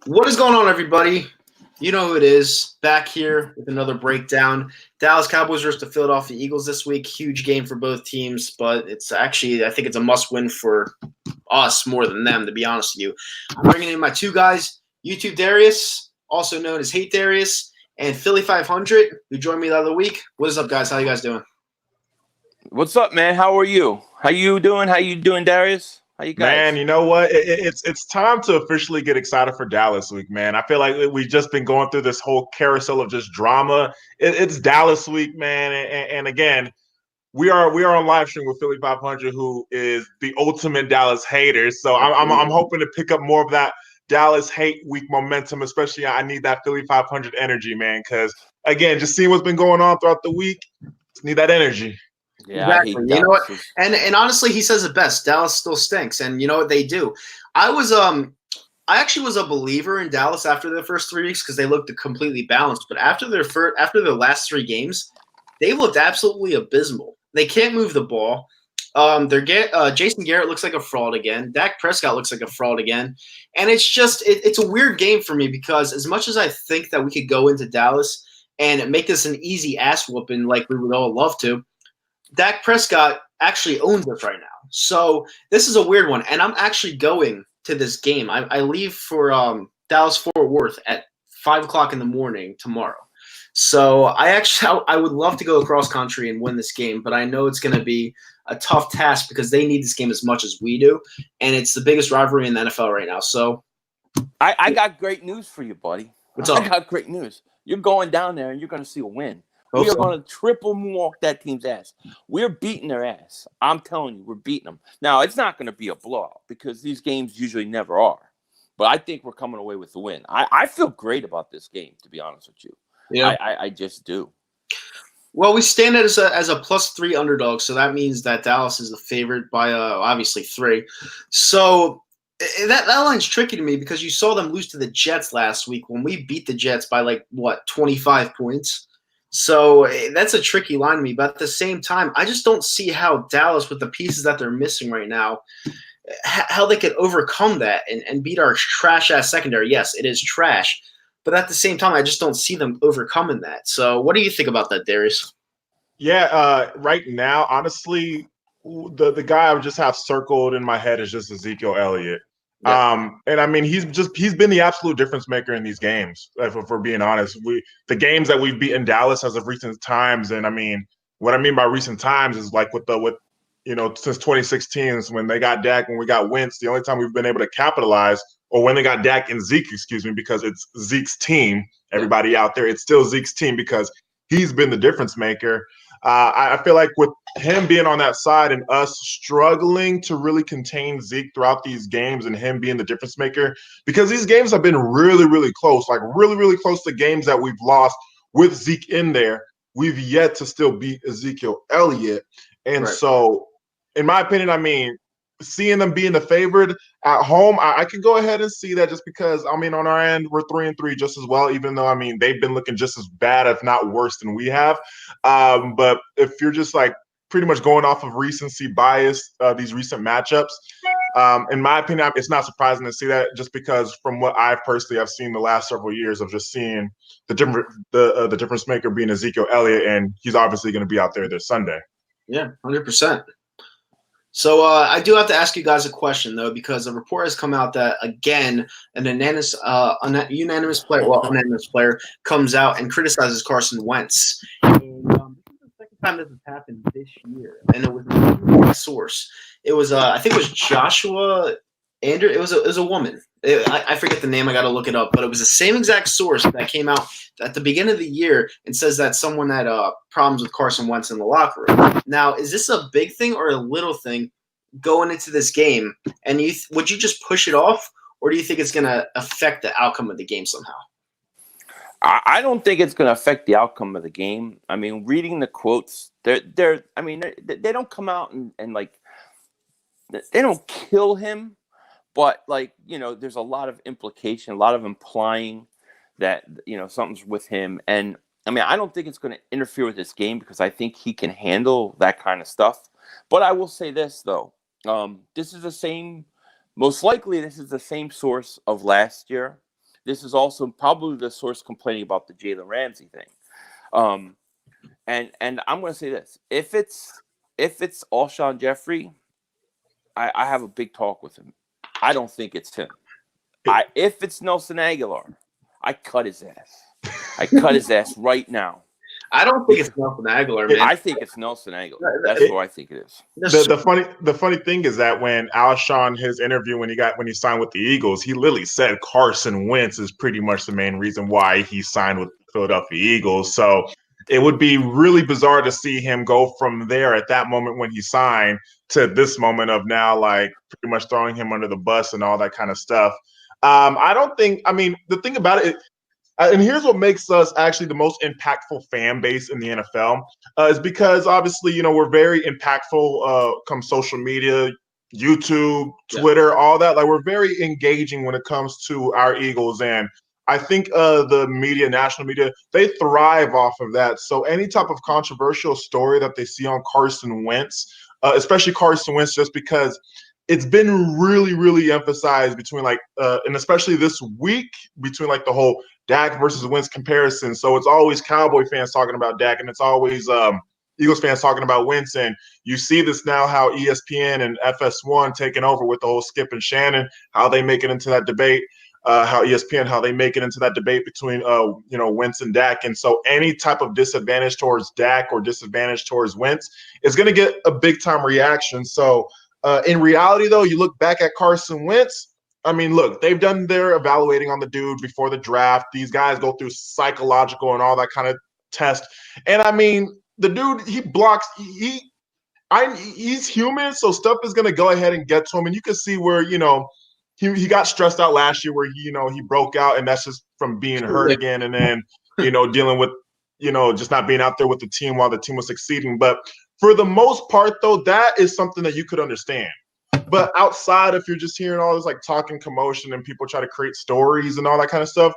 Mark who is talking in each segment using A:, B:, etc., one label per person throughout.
A: What is going on, everybody? You know who it is. Back here with another breakdown. Dallas Cowboys versus the Philadelphia Eagles this week. Huge game for both teams, but it's actually, I think it's a must-win for us more than them, to be honest with you. I'm bringing in my two guys, TYDarius, also known as TYDarius, and Philly.500, who joined me the other week. What is up, guys? How you guys doing?
B: What's up, man? How are you? How you doing, Darius? How you guys?
C: Man, you know what? It's time to officially get excited for Dallas week, man. I feel like we've just been going through this whole carousel of just drama. It's Dallas week, man, and again, we are on live stream with Philly.500, who is the ultimate Dallas hater. So I'm hoping to pick up more of that Dallas hate week momentum, especially I need that Philly.500 energy, man, because again, just seeing what's been going on throughout the week, just need that energy.
B: Yeah,
A: exactly.
B: I hate
A: you know what?
B: Dallas.
A: And honestly, he says it best. Dallas still stinks, and you know what they do. I actually was a believer in Dallas after their first 3 weeks because they looked completely balanced. But after their last 3 games, they looked absolutely abysmal. They can't move the ball. Jason Garrett looks like a fraud again. Dak Prescott looks like a fraud again. And it's just it's a weird game for me because as much as I think that we could go into Dallas and make this an easy ass whooping like we would all love to, Dak Prescott actually owns us right now. So this is a weird one. And I'm actually going to this game. I leave for Dallas-Fort Worth at 5 o'clock in the morning tomorrow. So I would love to go across country and win this game, but I know it's going to be a tough task because they need this game as much as we do. And it's the biggest rivalry in the NFL right now. So
B: I got great news for you, buddy.
A: What's up?
B: I got great news. You're going down there and you're going to see a win. We are going to triple walk that team's ass. We're beating their ass. I'm telling you, we're beating them. Now, it's not going to be a blowout because these games usually never are. But I think we're coming away with the win. I feel great about this game, to be honest with you.
A: Yeah,
B: I just do.
A: Well, we stand as a +3 underdog, so that means that Dallas is the favorite by obviously 3. So that line's tricky to me because you saw them lose to the Jets last week when we beat the Jets by 25 points. So that's a tricky line to me. But at the same time, I just don't see how Dallas, with the pieces that they're missing right now, how they could overcome that and beat our trash-ass secondary. Yes, it is trash. But at the same time, I just don't see them overcoming that. So what do you think about that, Darius?
C: Yeah, right now, honestly, the guy I would just have circled in my head is just Ezekiel Elliott. Yeah. And I mean, he's been the absolute difference maker in these games. If we're being honest, the games that we've beaten Dallas as of recent times, and I mean, what I mean by recent times is like since 2016, when they got Dak, when we got Wentz, the only time we've been able to capitalize, or when they got Dak and Zeke, because it's Zeke's team. Everybody out there, it's still Zeke's team because he's been the difference maker. I feel like with him being on that side and us struggling to really contain Zeke throughout these games and him being the difference maker, because these games have been really, really close, like really, really close to games that we've lost with Zeke in there. We've yet to still beat Ezekiel Elliott. And
A: Right.
C: So, in my opinion, I mean, seeing them being the favorite at home, I can go ahead and see that just because, I mean, on our end, we're 3-3 just as well, even though, I mean, they've been looking just as bad, if not worse than we have. But if you're just like pretty much going off of recency bias, these recent matchups, in my opinion, it's not surprising to see that just because from what I've personally have seen the last several years of just seeing the difference maker being Ezekiel Elliott, and he's obviously going to be out there this Sunday.
A: Yeah, 100%. So I do have to ask you guys a question, though, because a report has come out that, again, an unanimous player comes out and criticizes Carson Wentz. And, this is the second time this has happened this year, and it was a source. It was, I think it was Joshua Andrew. It was a woman. I forget the name. I got to look it up. But it was the same exact source that came out at the beginning of the year and says that someone had problems with Carson Wentz in the locker room. Now, is this a big thing or a little thing going into this game? And would you just push it off, or do you think it's going to affect the outcome of the game somehow?
B: I don't think it's going to affect the outcome of the game. I mean, reading the quotes, they don't come out and like they don't kill him. But, there's a lot of implication, a lot of implying that, something's with him. And, I mean, I don't think it's going to interfere with this game because I think he can handle that kind of stuff. But I will say this, though. Most likely this is the same source of last year. This is also probably the source complaining about the Jalen Ramsey thing. And I'm going to say this: if it's Alshon Jeffrey, I have a big talk with him. I don't think it's him. If it's Nelson Aguilar, I cut his ass. I cut his ass right now.
A: I don't think it's Nelson Aguilar, man.
B: I think it's Nelson Aguilar. That's who I think it is.
C: The funny thing is that when Alshon, his interview when he signed with the Eagles, he literally said Carson Wentz is pretty much the main reason why he signed with the Philadelphia Eagles. So it would be really bizarre to see him go from there at that moment when he signed to this moment of now, like pretty much throwing him under the bus and all that kind of stuff. I don't think. I mean, the thing about it. And here's what makes us actually the most impactful fan base in the NFL is because obviously, we're very impactful come social media, YouTube, Twitter, all that. Like we're very engaging when it comes to our Eagles. And I think the media, national media, they thrive off of that. So any type of controversial story that they see on Carson Wentz, especially Carson Wentz, just because it's been really, really emphasized between and especially this week between the whole Dak versus Wentz comparison. So it's always Cowboy fans talking about Dak, and it's always Eagles fans talking about Wentz. And you see this now, how ESPN and FS1 taking over with the whole Skip and Shannon, how they make it into that debate, how they make it into that debate between Wentz and Dak. And so any type of disadvantage towards Dak or disadvantage towards Wentz is going to get a big time reaction. So in reality, though, you look back at Carson Wentz. I mean, look, they've done their evaluating on the dude before the draft. These guys go through psychological and all that kind of test. And I mean, the dude, he blocks. He's human, so stuff is gonna go ahead and get to him. And you can see where he got stressed out last year, where he broke out, and that's just from being hurt again, and then dealing with just not being out there with the team while the team was succeeding. But for the most part, though, that is something that you could understand. But outside, if you're just hearing all this talking commotion and people try to create stories and all that kind of stuff,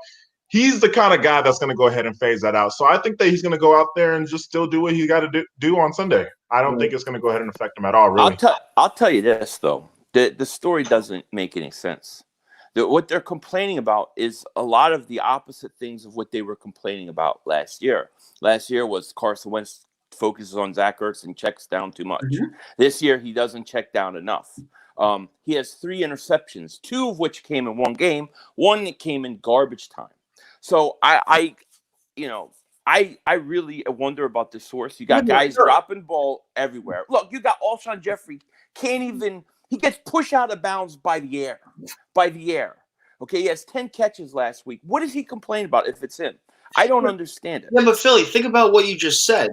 C: he's the kind of guy that's going to go ahead and phase that out. So I think that he's going to go out there and just still do what he got to do on Sunday. I don't think it's going to go ahead and affect him at all, really.
B: I'll tell you this, though. The story doesn't make any sense. What they're complaining about is a lot of the opposite things of what they were complaining about last year. Last year was Carson Wentz focuses on Zach Ertz and checks down too much. Mm-hmm. This year, he doesn't check down enough. He has 3 interceptions, 2 of which came in one game, 1 that came in garbage time. So I really wonder about the source. You got guys dropping ball everywhere. Look, you got Alshon Jeffrey he gets pushed out of bounds by the air. Okay, he has 10 catches last week. What does he complain about if it's him? I don't understand it.
A: Yeah, but Philly, think about what you just said.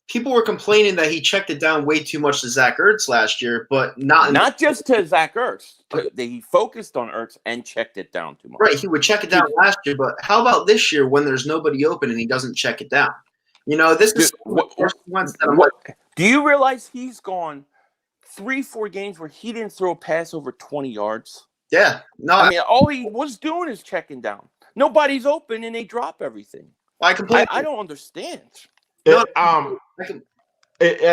A: People were complaining that he checked it down way too much to Zach Ertz last year, but not
B: just to Zach Ertz. He focused on Ertz and checked it down too much.
A: Right, he would check it down last year, but how about this year when there's nobody open and he doesn't check it down? This is
B: do you realize he's gone 3-4 games where he didn't throw a pass over 20 yards?
A: Yeah. No,
B: I mean, all he was doing is checking down. Nobody's open and they drop everything. I don't understand.
C: I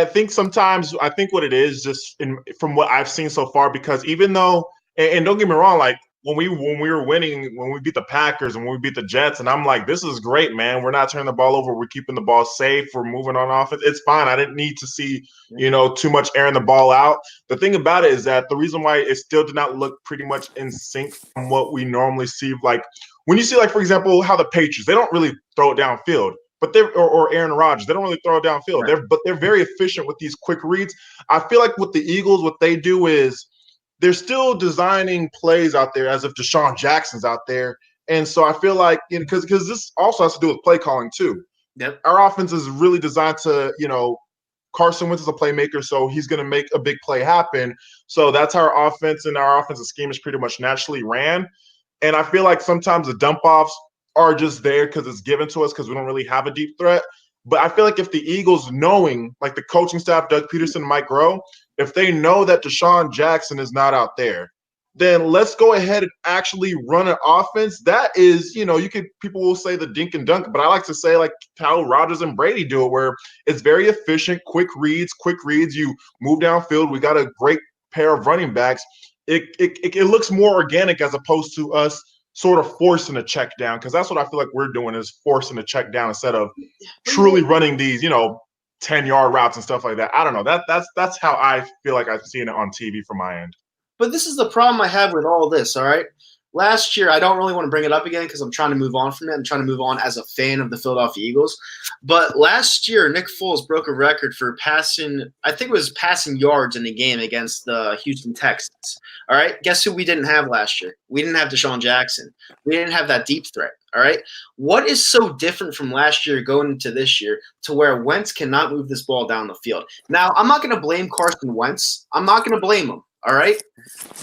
C: think sometimes what it is just from what I've seen so far, because even though, and don't get me wrong, when we were winning, when we beat the Packers and when we beat the Jets, and I'm like, this is great, man. We're not turning the ball over. We're keeping the ball safe. We're moving on offense. It's fine. I didn't need to see, too much airing the ball out. The thing about it is that the reason why it still did not look pretty much in sync from what we normally see, when you see, for example, how the Patriots, they don't really throw it downfield. But or Aaron Rodgers, they don't really throw it downfield. Right. They're very efficient with these quick reads. I feel like with the Eagles, what they do is they're still designing plays out there as if Deshaun Jackson's out there. And so I feel like, because this also has to do with play calling too.
A: Yep.
C: Our offense is really designed to, Carson Wentz is a playmaker, so he's going to make a big play happen. So that's how our offense and our offensive scheme is pretty much naturally ran. And I feel like sometimes the dump-offs are just there because it's given to us because we don't really have a deep threat. But I feel like if the Eagles, knowing, the coaching staff, Doug Peterson, Mike Groh, if they know that Deshaun Jackson is not out there, then let's go ahead and actually run an offense that is, people will say the dink and dunk, but I like to say how Rodgers and Brady do it, where it's very efficient, quick reads, you move downfield. We got a great pair of running backs. It looks more organic as opposed to us sort of forcing a check down, because that's what I feel like we're doing, is forcing a check down instead of truly running these, 10-yard routes and stuff like that. I don't know. That's how I feel like I've seen it on TV from my end.
A: But this is the problem I have with all this, all right? Last year, I don't really want to bring it up again because I'm trying to move on from it. I'm trying to move on as a fan of the Philadelphia Eagles. But last year, Nick Foles broke a record for passing yards in a game against the Houston Texans. All right? Guess who we didn't have last year? We didn't have Deshaun Jackson. We didn't have that deep threat. All right? What is so different from last year going into this year to where Wentz cannot move this ball down the field? Now, I'm not going to blame Carson Wentz. I'm not going to blame him. All right?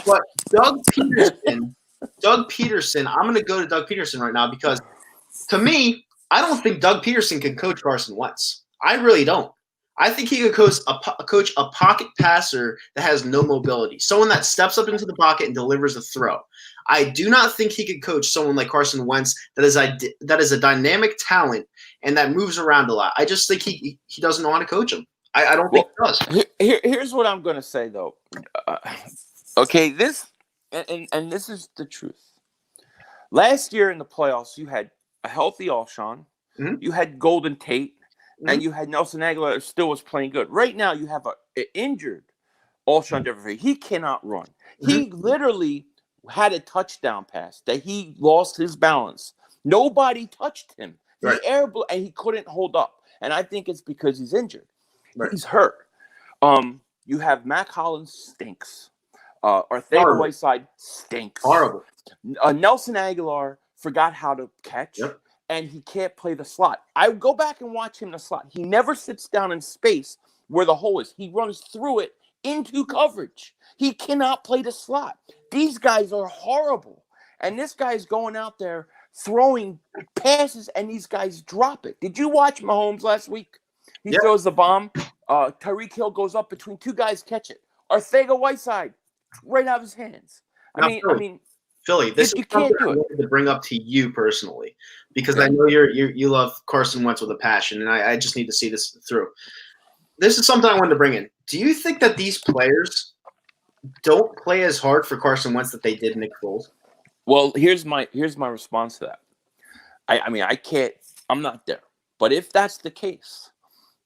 A: But Doug Peterson, I'm going to go to Doug Peterson right now because, to me, I don't think Doug Peterson can coach Carson Wentz. I really don't. I think he could coach a pocket passer that has no mobility, someone that steps up into the pocket and delivers a throw. I do not think he could coach someone like Carson Wentz that is a dynamic talent and that moves around a lot. I just think he doesn't know how to coach him. I don't think he does.
B: Here's what I'm going to say, though. Okay, this and this is the truth. Last year in the playoffs, you had a healthy Alshon, you had Golden Tate, and you had Nelson Aguilar that still was playing good. Right now, you have an injured Alshon Jeffrey. He cannot run. He literally had a touchdown pass that he lost his balance. Nobody touched him.
A: Right.
B: And he couldn't hold up. And I think it's because he's injured.
A: Right.
B: He's hurt. You have Mac Hollins stinks. Arcega-Whiteside stinks.
A: Horrible.
B: Nelson Aguilar forgot how to catch, and he can't play the slot. I go back and watch him in the slot. He never sits down in space where the hole is. He runs through it into coverage. He cannot play the slot. These guys are horrible. And this guy's going out there throwing passes, and these guys drop it. Did you watch Mahomes last week? He throws the bomb. Tyreek Hill goes up between two guys, catch it. Arcega-Whiteside, right out of his hands. I mean,
A: Philly, this is something I wanted to bring up to you personally because I know you love Carson Wentz with a passion, and I just need to see this through. This is something I wanted to bring in. Do you think that these players don't play as hard for Carson Wentz that they did Nick Foles?
B: Well, here's my response to that. I can't. I'm not there. But if that's the case,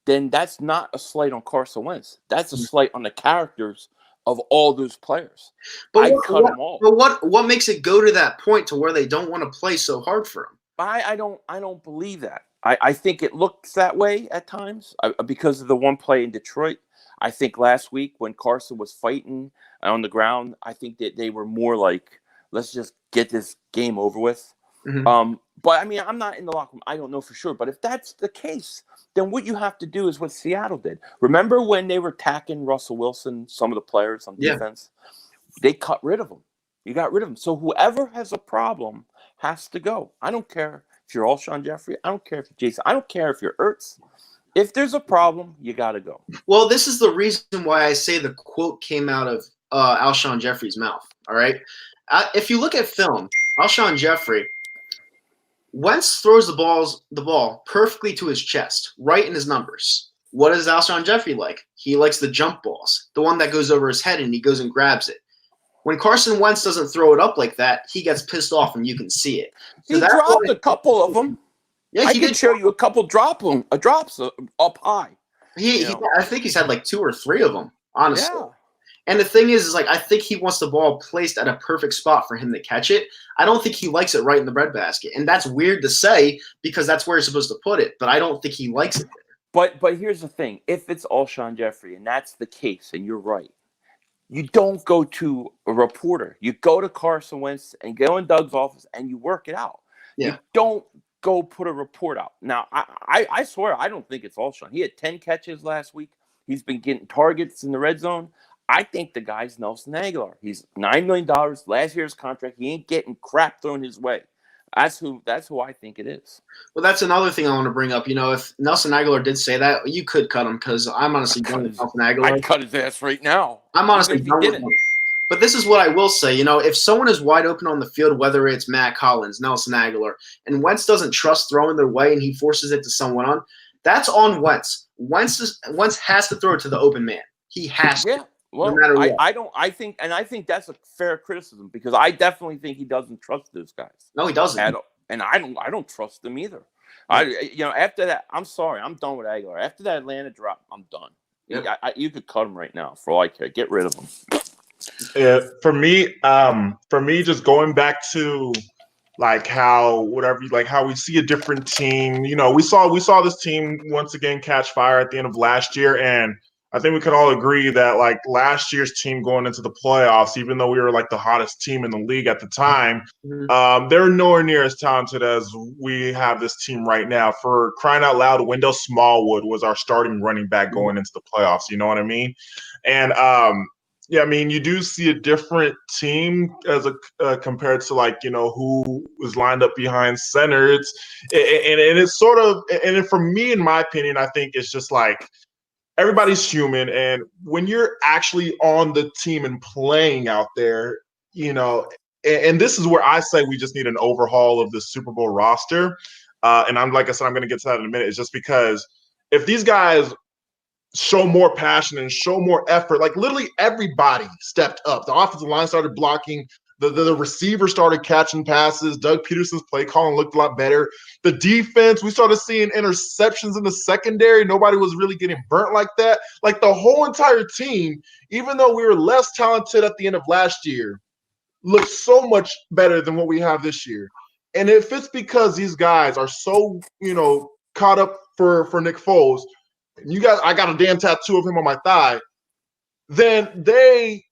B: then that's not a slight on Carson Wentz. That's a slight on the characters of all those players.
A: But
B: I cut them all.
A: But what makes it go to that point to where they don't want to play so hard for him?
B: I don't believe that. I think it looks that way at times because of the one play in Detroit. I think last week when Carson was fighting on the ground, I think that they were more like, let's just get this game over with. But I'm not in the locker room. I don't know for sure. But if that's the case, then what you have to do is what Seattle did. Remember when they were attacking Russell Wilson, some of the players on defense? They cut rid of them. You got rid of them. So whoever has a problem has to go. I don't care if you're Alshon Jeffrey. I don't care if you're Jason. I don't care if you're Ertz. If there's a problem, you got to go.
A: Well, this is the reason why I say the quote came out of Alshon Jeffrey's mouth. All right? If you look at film, Alshon Jeffrey, Wentz throws the ball perfectly to his chest, right in his numbers. What is Alshon Jeffrey like? He likes the jump balls, the one that goes over his head and he goes and grabs it. When Carson Wentz doesn't throw it up like that, he gets pissed off and you can see it.
B: So he dropped a couple of them.
A: Yeah,
B: I can show you a couple drops up high.
A: I think he's had like 2 or 3 of them, honestly.
B: Yeah.
A: And the thing is like I think he wants the ball placed at a perfect spot for him to catch it. I don't think he likes it right in the breadbasket. And that's weird to say because that's where you're supposed to put it. But I don't think he likes it there.
B: But here's the thing. If it's Alshon Jeffrey and that's the case, and you're right, you don't go to a reporter. You go to Carson Wentz and go in Doug's office and you work it out.
A: Yeah.
B: You don't go put a report out. Now, I swear I don't think it's Alshon. He had 10 catches last week. He's been getting targets in the red zone. I think the guy's Nelson Aguilar. He's $9 million, last year's contract. He ain't getting crap thrown his way. That's who I think it is.
A: Well, that's another thing I want to bring up. If Nelson Aguilar did say that, you could cut him because I'm honestly done with Nelson Aguilar.
B: I'd cut his ass right now.
A: I'm honestly done with him. But this is what I will say. If someone is wide open on the field, whether it's Matt Collins, Nelson Aguilar, and Wentz doesn't trust throwing their way and he forces it to someone on, that's on Wentz. Wentz has to throw it to the open man. He has to.
B: Yeah. Well,
A: matter what.
B: I think that's a fair criticism because I definitely think he doesn't trust those guys.
A: No, he doesn't.
B: And I don't trust them either. After that, I'm sorry, I'm done with Aguilar. After that Atlanta drop, I'm done.
A: Yep.
B: You could cut him right now for all I care. Get rid of him.
C: Yeah, for me, just going back to like how we see a different team. We saw this team once again catch fire at the end of last year, and I think we could all agree that like last year's team going into the playoffs, even though we were like the hottest team in the league at the time, they're nowhere near as talented as we have this team right now. For crying out loud, Wendell Smallwood was our starting running back going into the playoffs. You know what I mean? And yeah, I mean, you do see a different team as compared to like who was lined up behind center. It's sort of, and for me, in my opinion, I think it's just like everybody's human, and when you're actually on the team and playing out there, and this is where I say we just need an overhaul of the Super Bowl roster. And like I said, I'm going to get to that in a minute. It's just because if these guys show more passion and show more effort. Like literally everybody stepped up. The offensive line started blocking. The receiver started catching passes. Doug Peterson's play calling looked a lot better. The defense, we started seeing interceptions in the secondary. Nobody was really getting burnt like that. Like the whole entire team, even though we were less talented at the end of last year, looked so much better than what we have this year. And if it's because these guys are so, caught up for Nick Foles, I got a damn tattoo of him on my thigh, then they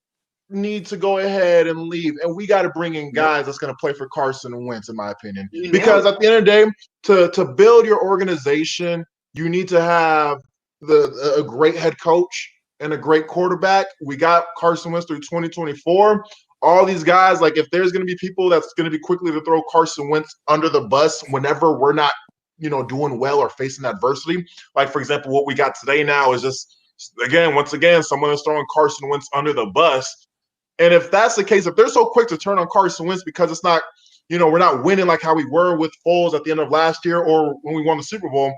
C: need to go ahead and leave. And we got to bring in guys that's going to play for Carson Wentz, in my opinion. Because at the end of the day, to build your organization, you need to have a great head coach and a great quarterback. We got Carson Wentz through 2024. All these guys, like if there's going to be people that's going to be quickly to throw Carson Wentz under the bus whenever we're not doing well or facing adversity. Like, for example, what we got today now is just, once again, someone is throwing Carson Wentz under the bus. And if that's the case, if they're so quick to turn on Carson Wentz because it's not, we're not winning like how we were with Foles at the end of last year or when we won the Super Bowl,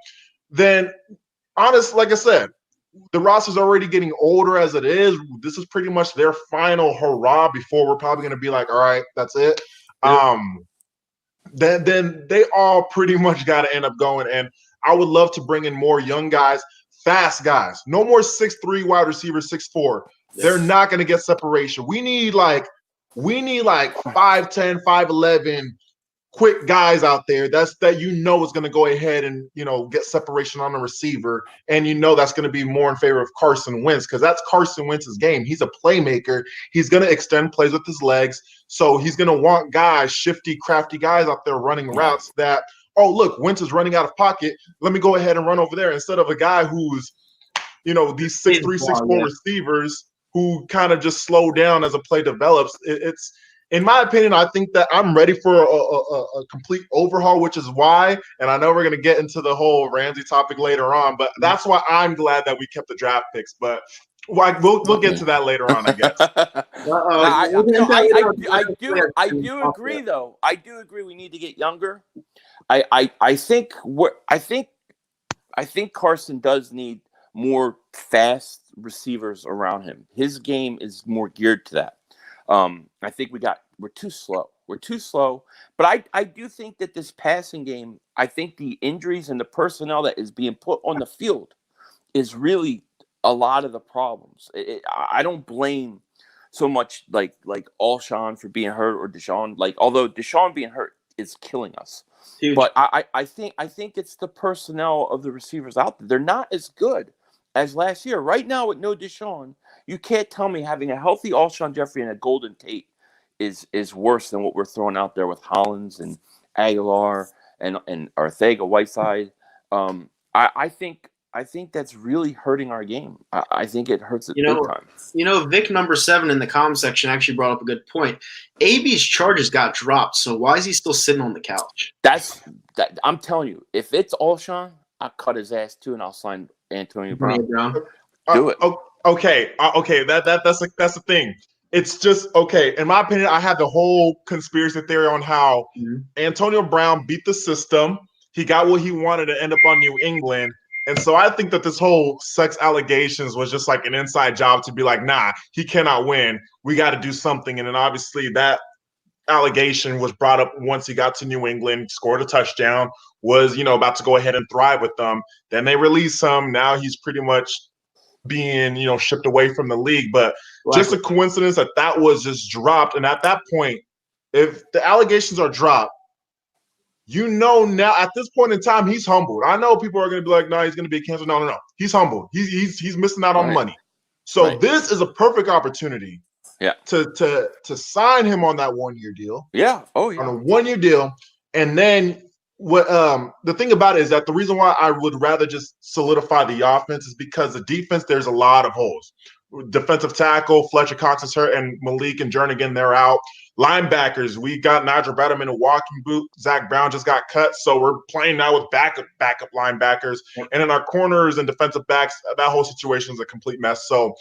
C: then honestly, like I said, the roster's already getting older as it is. This is pretty much their final hurrah before we're probably going to be like, all right, that's it. Yeah. Then they all pretty much got to end up going. And I would love to bring in more young guys, fast guys. No more 6'3" wide receivers, 6'4". They're not going to get separation. We need like 5'10", 5'11", quick guys out there that is going to go ahead and get separation on the receiver, and that's going to be more in favor of Carson Wentz because that's Carson Wentz's game. He's a playmaker. He's going to extend plays with his legs, so he's going to want guys, shifty, crafty guys out there running routes that, oh look, Wentz is running out of pocket. Let me go ahead and run over there instead of a guy who's these 6'3", 6'4" receivers who kind of just slow down as a play develops. It's in my opinion, I think that I'm ready for a complete overhaul, which is why, and I know we're going to get into the whole Ramsey topic later on, but that's why I'm glad that we kept the draft picks. But we'll get to that later on, I guess.
B: I do agree, though. I do agree we need to get younger. I think Carson does need more fast receivers around him. His game is more geared to that. I think we're too slow. We're too slow. But I do think that this passing game, I think the injuries and the personnel that is being put on the field is really a lot of the problems. I don't blame so much like Alshon for being hurt or Deshaun. Although Deshaun being hurt is killing us. Huge. But I think it's the personnel of the receivers out there. They're not as good as last year. Right now with no Deshaun, you can't tell me having a healthy Alshon Jeffrey and a Golden Tate is worse than what we're throwing out there with Hollins and Aguilar and Arcega-Whiteside. I think that's really hurting our game. I think it hurts it big time.
A: Vic number 7 in the comment section actually brought up a good point. AB's charges got dropped, so why is he still sitting on the couch?
B: I'm telling you, if it's Alshon, I'll cut his ass too, and I'll sign Antonio Brown. Do it.
C: Okay. That's the thing. It's just okay. In my opinion, I have the whole conspiracy theory on how Antonio Brown beat the system. He got what he wanted to end up on New England. And so I think that this whole sex allegations was just like an inside job to be like, nah, he cannot win. We got to do something. And then obviously that allegation was brought up once he got to New England, scored a touchdown, was, about to go ahead and thrive with them. Then they release him. Now he's pretty much being, shipped away from the league. But just a coincidence that was just dropped. And at that point, if the allegations are dropped, now at this point in time, he's humbled. I know people are going to be like, no, he's going to be canceled. No. He's humbled. He's missing out on money. So this is a perfect opportunity to sign him on that 1-year deal.
B: Yeah. Oh, yeah.
C: On a 1-year deal. And then what the thing about it is that the reason why I would rather just solidify the offense is because the defense, there's a lot of holes. Defensive tackle, Fletcher Cox is hurt, and Malik and Jernigan, they're out. Linebackers, we got Nigel Bradham in a walking boot. Zach Brown just got cut, so we're playing now with backup linebackers. And in our corners and defensive backs, that whole situation is a complete mess. So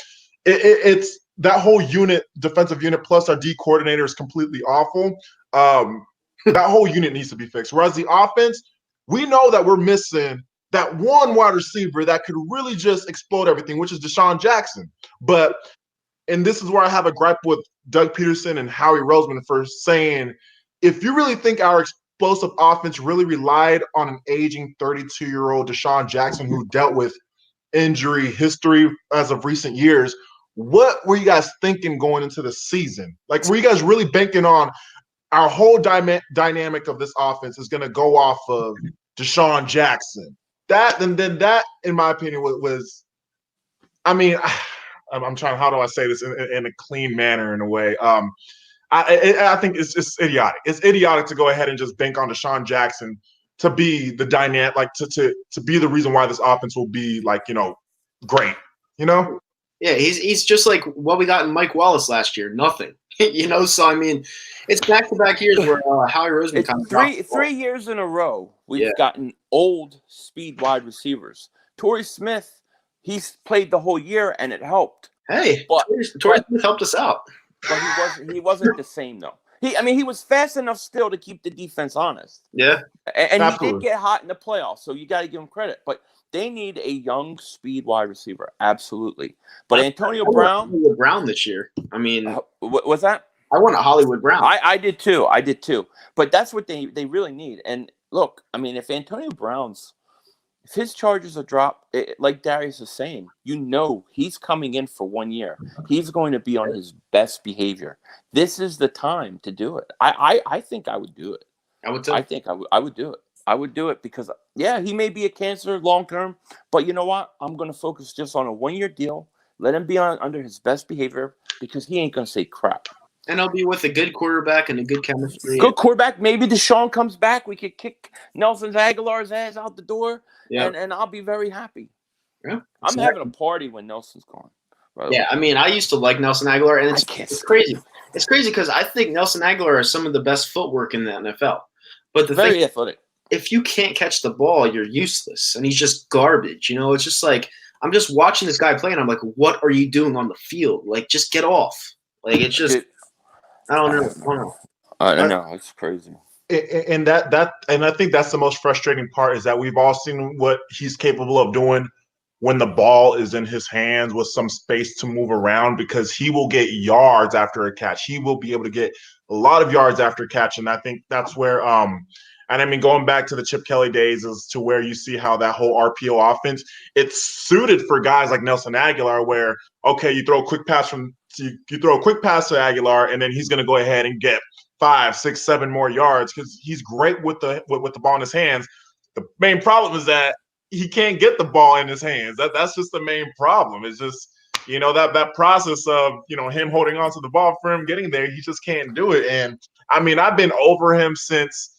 C: it's that whole unit, defensive unit, plus our D coordinator is completely awful. That whole unit needs to be fixed. Whereas the offense, we know that we're missing that one wide receiver that could really just explode everything, which is Deshaun Jackson. And this is where I have a gripe with Doug Peterson and Howie Roseman for saying, if you really think our explosive offense really relied on an aging 32-year-old Deshaun Jackson who dealt with injury history as of recent years, what were you guys thinking going into the season? Like, were you guys really banking on our whole dynamic of this offense is going to go off of Deshaun Jackson? That, in my opinion, was I mean, I'm trying. How do I say this in a clean manner? In a way, I think it's idiotic. It's idiotic to go ahead and just bank on Deshaun Jackson to be the dynamic, like to be the reason why this offense will be great.
A: Yeah, he's just like what we got in Mike Wallace last year. Nothing. So I mean, it's back-to-back years where Howie Roseman kind of
B: three years in a row we've gotten old speed wide receivers. Torrey Smith, he's played the whole year and it helped.
A: Hey, Torrey Smith helped us out,
B: but he wasn't the same though. He was fast enough still to keep the defense honest.
A: Yeah,
B: and he did get hot in the playoffs, so you got to give him credit. But they need a young speed wide receiver, absolutely. But Antonio Brown,
A: Hollywood Brown this year. I mean,
B: what was that?
A: I want a Hollywood Brown.
B: I did too. But that's what they really need. And look, I mean, if his charges are dropped, like Darius is saying, he's coming in for 1 year. He's going to be on his best behavior. This is the time to do it. I think I would do it.
A: I would too.
B: I think I would do it. I would do it because, he may be a cancer long term, but you know what? I'm going to focus just on a 1-year deal. Let him be under his best behavior because he ain't going to say crap.
A: And I'll be with a good quarterback and a good chemistry.
B: Good quarterback. Maybe Deshaun comes back. We could kick Nelson Aguilar's ass out the door, and I'll be very happy.
A: Yeah,
B: I'm having a party when Nelson's gone.
A: Yeah, I mean, I used to like Nelson Aguilar, and it's crazy. It's crazy because I think Nelson Aguilar has some of the best footwork in the NFL. But
B: very athletic.
A: If you can't catch the ball, you're useless, and he's just garbage. It's just like I'm just watching this guy play, and I'm like, what are you doing on the field? Like, just get off. Like, it's just. I don't know.
B: I don't know. It's crazy.
C: And I think that's the most frustrating part is that we've all seen what he's capable of doing when the ball is in his hands with some space to move around, because he will get yards after a catch. He will be able to get a lot of yards after a catch. And I think that's where and I mean, going back to the Chip Kelly days is to where you see how that whole RPO offense, it's suited for guys like Nelson Aguilar, where, okay, you throw a quick pass to Aguilar, and then he's going to go ahead and get 5, 6, 7 more yards because he's great with the ball in his hands. The main problem is that he can't get the ball in his hands. That's just the main problem. It's just, that process of, him holding on to the ball for him getting there, he just can't do it. And I mean, I've been over him since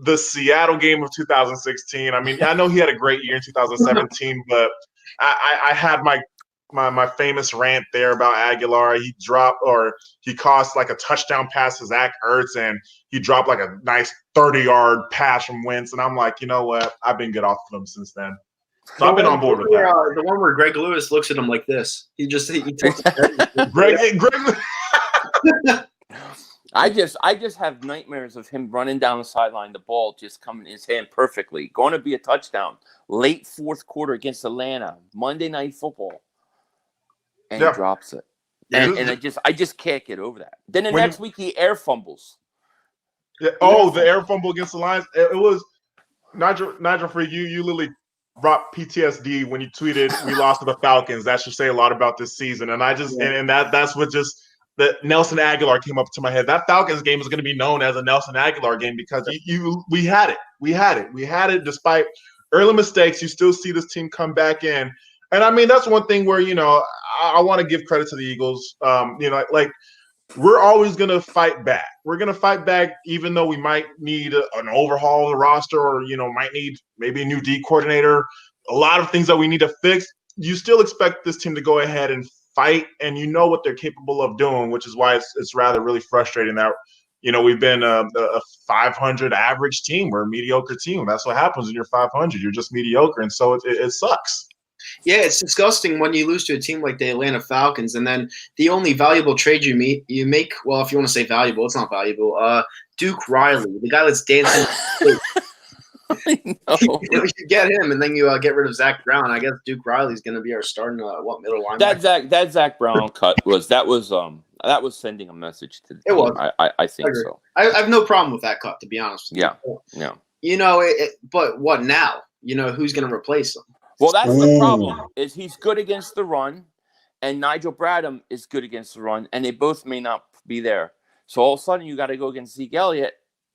C: the Seattle game of 2016. I mean, I know he had a great year in 2017, but I had my famous rant there about Aguilar. He cost like a touchdown pass to Zach Ertz, and he dropped like a nice 30-yard pass from Wentz. And I'm like, you know what? I've been good off of him since then. So I've been on board with that.
A: The one where Greg Lewis looks at him like this. He takes
C: Greg.
B: I just have nightmares of him running down the sideline, the ball just coming in his hand perfectly, going to be a touchdown, late fourth quarter against Atlanta, Monday Night Football, and he drops it. And I just can't get over that. Then the next week he air fumbles.
C: Yeah. The air fumble against the Lions. It was Nigel Freak. You literally brought PTSD when you tweeted we lost to the Falcons. That should say a lot about this season. And I just and that's what just that Nelson Aguilar came up to my head. That Falcons game is going to be known as a Nelson Aguilar game because we had it despite early mistakes. You still see this team come back in. And I mean, that's one thing where, I want to give credit to the Eagles. Like we're always going to fight back. We're going to fight back, even though we might need an overhaul of the roster or, might need maybe a new D coordinator, a lot of things that we need to fix. You still expect this team to go ahead and fight, and you know what they're capable of doing, which is why it's rather really frustrating that, we've been a 500 average team. We're a mediocre team. That's what happens when you're 500. You're just mediocre, and so it sucks.
A: Yeah, it's disgusting when you lose to a team like the Atlanta Falcons, and then the only valuable trade you make, well, if you want to say valuable, it's not valuable. Duke Riley, the guy that's dancing. You get him, and then you get rid of Zach Brown. I guess Duke Riley's going to be our starting middle linebacker.
B: That Zach Brown cut was sending a message to the team.
A: Was.
B: I think so.
A: I have no problem with that cut, to be honest with you.
B: Yeah.
A: But what now? Who's going to replace him?
B: Well, that's the problem. Is he's good against the run, and Nigel Bradham is good against the run, and they both may not be there. So all of a sudden, you got to go against Zeke Elliott,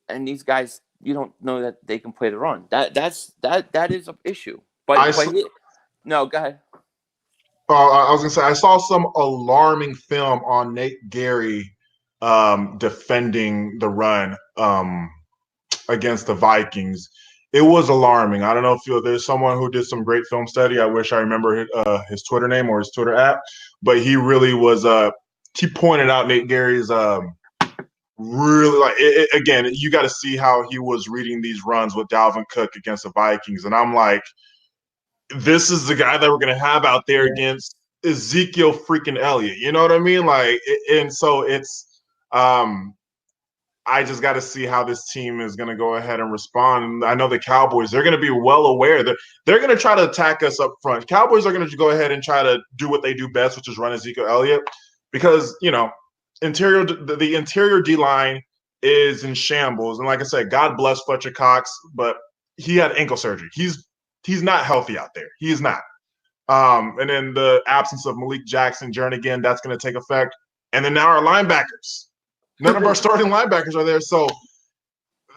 B: and these guys, you don't know that they can play the run. That is an issue. No, go ahead.
C: I was gonna say I saw some alarming film on Nate Gary defending the run against the Vikings. It was alarming. I don't know if there's someone who did some great film study. I wish I remember his Twitter name or his Twitter app, but he really was. He pointed out Nate Gary's really again. You got to see how he was reading these runs with Dalvin Cook against the Vikings, and I'm like, this is the guy that we're gonna have out there against Ezekiel freaking Elliott. You know what I mean? And so it's. I just got to see how this team is going to go ahead and respond. I know the Cowboys, they're going to be well aware that they're going to try to attack us up front. Cowboys are going to go ahead and try to do what they do best, which is run Ezekiel Elliott because, the interior D-line is in shambles. And like I said, God bless Fletcher Cox, but he had ankle surgery. He's not healthy out there. He is not. And then the absence of Malik Jackson, Jernigan, that's going to take effect. And then now our linebackers. None of our starting linebackers are there. So,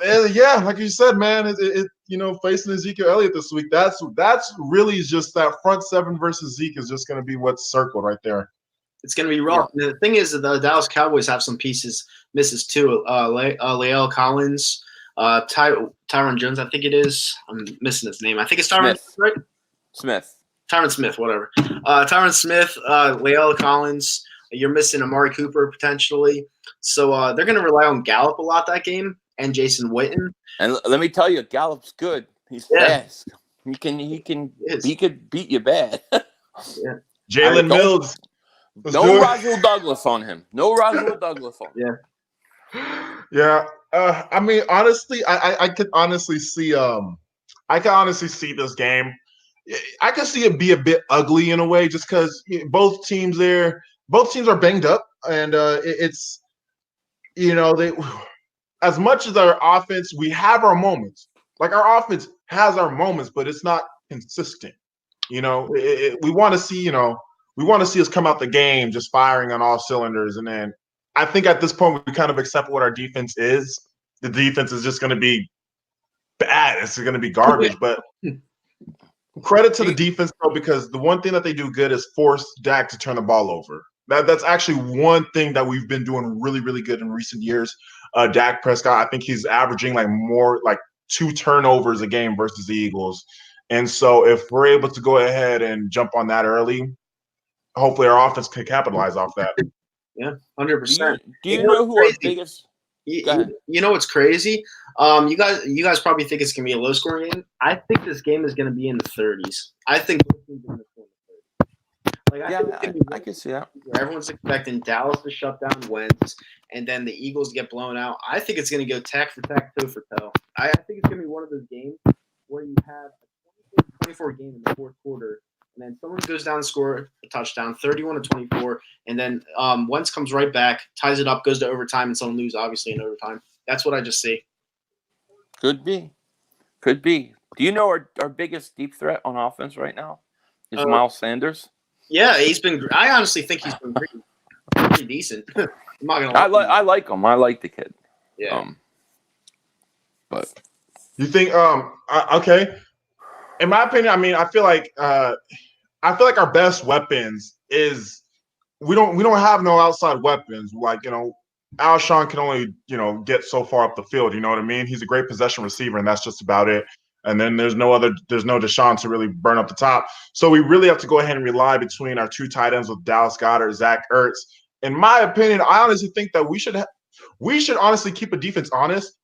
C: like you said, man, facing Ezekiel Elliott this week, that's really just that front seven versus Zeke is just going to be what's circled right there.
A: It's going to be rough. Yeah. The thing is that the Dallas Cowboys have some misses too. Lael Collins, Tyron Jones, I think it is. I'm missing his name. I think it's Tyron Smith, right?
B: Smith.
A: Tyron Smith, whatever. Tyron Smith, Lael Collins. You're missing Amari Cooper potentially. So they're going to rely on Gallup a lot that game and Jason Witten.
B: And let me tell you, Gallup's good. He's fast. He could beat you bad.
C: Jalen Mills.
B: No Roswell Douglas on him. Yeah.
C: Yeah. I mean, honestly, I could honestly see this game. I could see it be a bit ugly in a way, just because both teams are banged up, and it's they as much as our offense, we have our moments. Like our offense has our moments, but it's not consistent. We want to see us come out the game just firing on all cylinders, and then I think at this point we kind of accept what our defense is. The defense is just going to be bad. It's going to be garbage, but. Credit to the defense, though, because the one thing that they do good is force Dak to turn the ball over. That's actually one thing that we've been doing really, really good in recent years. Dak Prescott, I think he's averaging more 2 turnovers a game versus the Eagles. And so if we're able to go ahead and jump on that early, hopefully our offense can capitalize off that.
A: Yeah, 100%.
B: Do you know who our biggest –
A: You know what's crazy? You guys probably think it's gonna be a low scoring game. I think this game is gonna be in the 30s. I think
B: I can see that.
A: Everyone's expecting Dallas to shut down Wentz, and then the Eagles get blown out, I think it's going to go tack for tack, toe for toe. I think it's going to be one of those games where you have a 24 game in the fourth quarter, and then someone goes down and score a touchdown, 31-24, and then Wentz comes right back, ties it up, goes to overtime, and someone loses, obviously, in overtime. That's what I just see.
B: Could be. Do you know our biggest deep threat on offense right now is Miles Sanders?
A: Yeah, he's been – I honestly think he's been pretty decent. I'm not going to lie.
B: I like him. I like the kid.
A: Yeah.
B: But
C: you think okay. In my opinion, I mean, I feel like our best weapons is we don't have no outside weapons. Like, Alshon can only, get so far up the field. You know what I mean? He's a great possession receiver, and that's just about it. And then there's no Deshaun to really burn up the top. So we really have to go ahead and rely between our two tight ends with Dallas Goedert, Zach Ertz. In my opinion, I honestly think that we should honestly keep a defense honest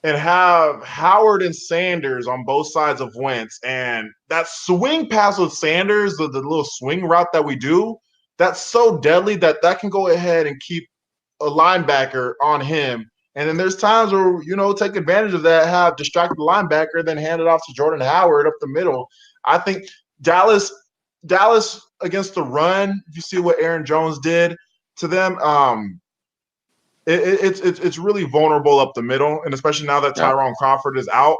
C: and have Howard and Sanders on both sides of Wentz. And that swing pass with Sanders, the little swing route that we do, that's so deadly that can go ahead and keep a linebacker on him. And then there's times where, take advantage of that, have distracted the linebacker, then hand it off to Jordan Howard up the middle. I think Dallas against the run, if you see what Aaron Jones did to them, it's really vulnerable up the middle, and especially now that Tyrone Crawford is out.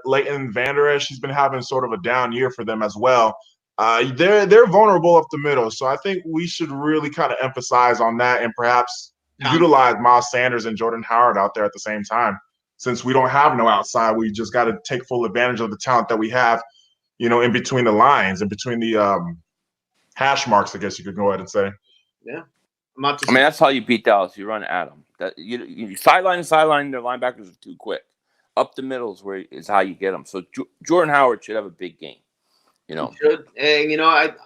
C: Leighton Vander Esch, he's been having sort of a down year for them as well. They're vulnerable up the middle, so I think we should really kind of emphasize on that and perhaps utilize Miles Sanders and Jordan Howard out there at the same time. Since we don't have no outside, we just got to take full advantage of the talent that we have, in between the lines, in between the hash marks, I guess you could go ahead and say.
A: Yeah.
B: That's how you beat Dallas. You run at them. That you sideline to sideline. Their linebackers are too quick. Up the middle is how you get them. So Jordan Howard should have a big game.
A: He should. And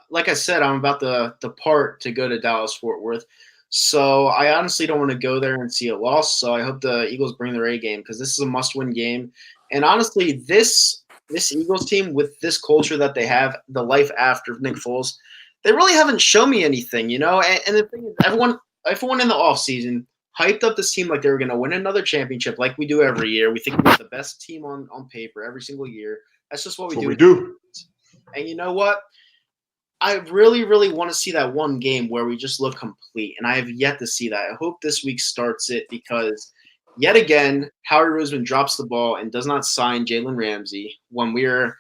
A: like I said, I'm about to depart to go to Dallas Fort Worth. So I honestly don't want to go there and see a loss. So I hope the Eagles bring their A game because this is a must-win game. And honestly, this Eagles team with this culture that they have, the life after Nick Foles, they really haven't shown me anything, And the thing is, everyone in the offseason hyped up this team like they were going to win another championship like we do every year. We think we're the best team on paper every single year. That's just what we do. And you know what? I really, really want to see that one game where we just look complete, and I have yet to see that. I hope this week starts it because, yet again, Howard Roseman drops the ball and does not sign Jalen Ramsey when we were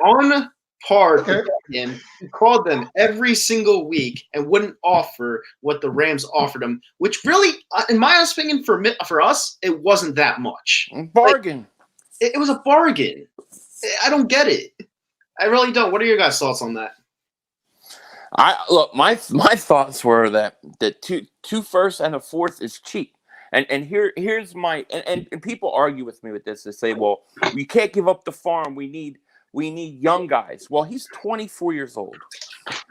A: on par to get him. He called them every single week and wouldn't offer what the Rams offered him, which really, in my opinion, for us, it wasn't that much.
B: Bargain.
A: It was a bargain. I don't get it. I really don't. What are your guys' thoughts on that?
B: My thoughts were that two firsts and a fourth is cheap. And here's my and people argue with me with this. They say, well, we can't give up the farm. We need young guys. Well, he's 24 years old.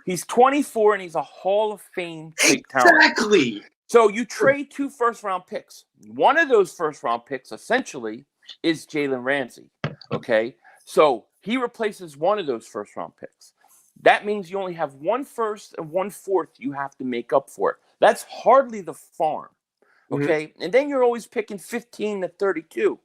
B: He's 24 and he's a Hall of Fame talent.
A: Exactly.
B: So you trade 2 first-round picks. One of those first-round picks essentially is Jalen Ramsey. Okay? So he replaces one of those first-round picks. That means you only have 1 first and 1 fourth you have to make up for it. That's hardly the farm. Okay? Mm-hmm. And then you're always picking 15 to 32.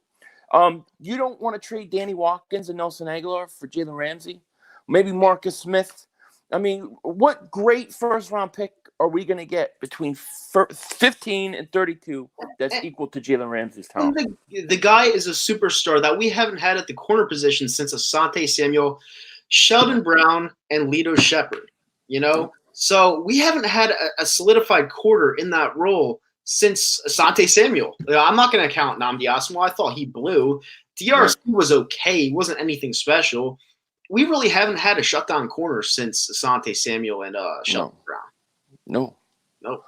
B: You don't want to trade Danny Watkins and Nelson Aguilar for Jalen Ramsey? Maybe Marcus Smith? I mean, what great first-round pick are we going to get between 15 and 32 that's equal to Jalen Ramsey's talent?
A: The guy is a superstar that we haven't had at the corner position since Asante Samuel, Sheldon Brown, and Lito Shepherd, So we haven't had a solidified quarter in that role since Asante Samuel. I'm not going to count Nnamdi Asomugha. I thought he blew. DRC was okay. He wasn't anything special. We really haven't had a shutdown corner since Asante Samuel and Sheldon Brown.
B: No.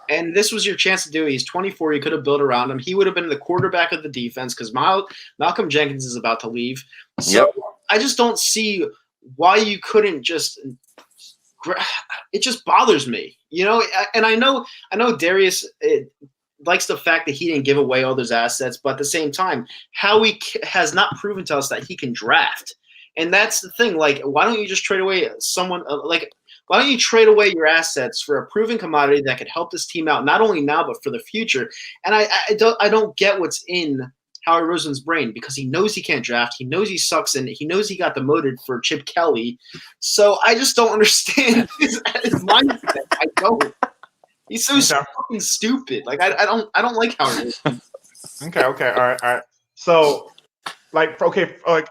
A: And this was your chance to do it. He's 24. You could have built around him. He would have been the quarterback of the defense because Malcolm Jenkins is about to leave. So I just don't see why you couldn't just – it just bothers me, And I know Darius likes the fact that he didn't give away all those assets, but at the same time, Howie has not proven to us that he can draft. And that's the thing. Like, why don't you just trade away someone Why don't you trade away your assets for a proven commodity that could help this team out, not only now but for the future? And I don't get what's in Howie Roseman's brain, because he knows he can't draft. He knows he sucks, and he knows he got demoted for Chip Kelly. So I just don't understand his mindset. I don't. He's so fucking stupid. Like I don't like Howie Roseman.
C: Okay. All right. So, like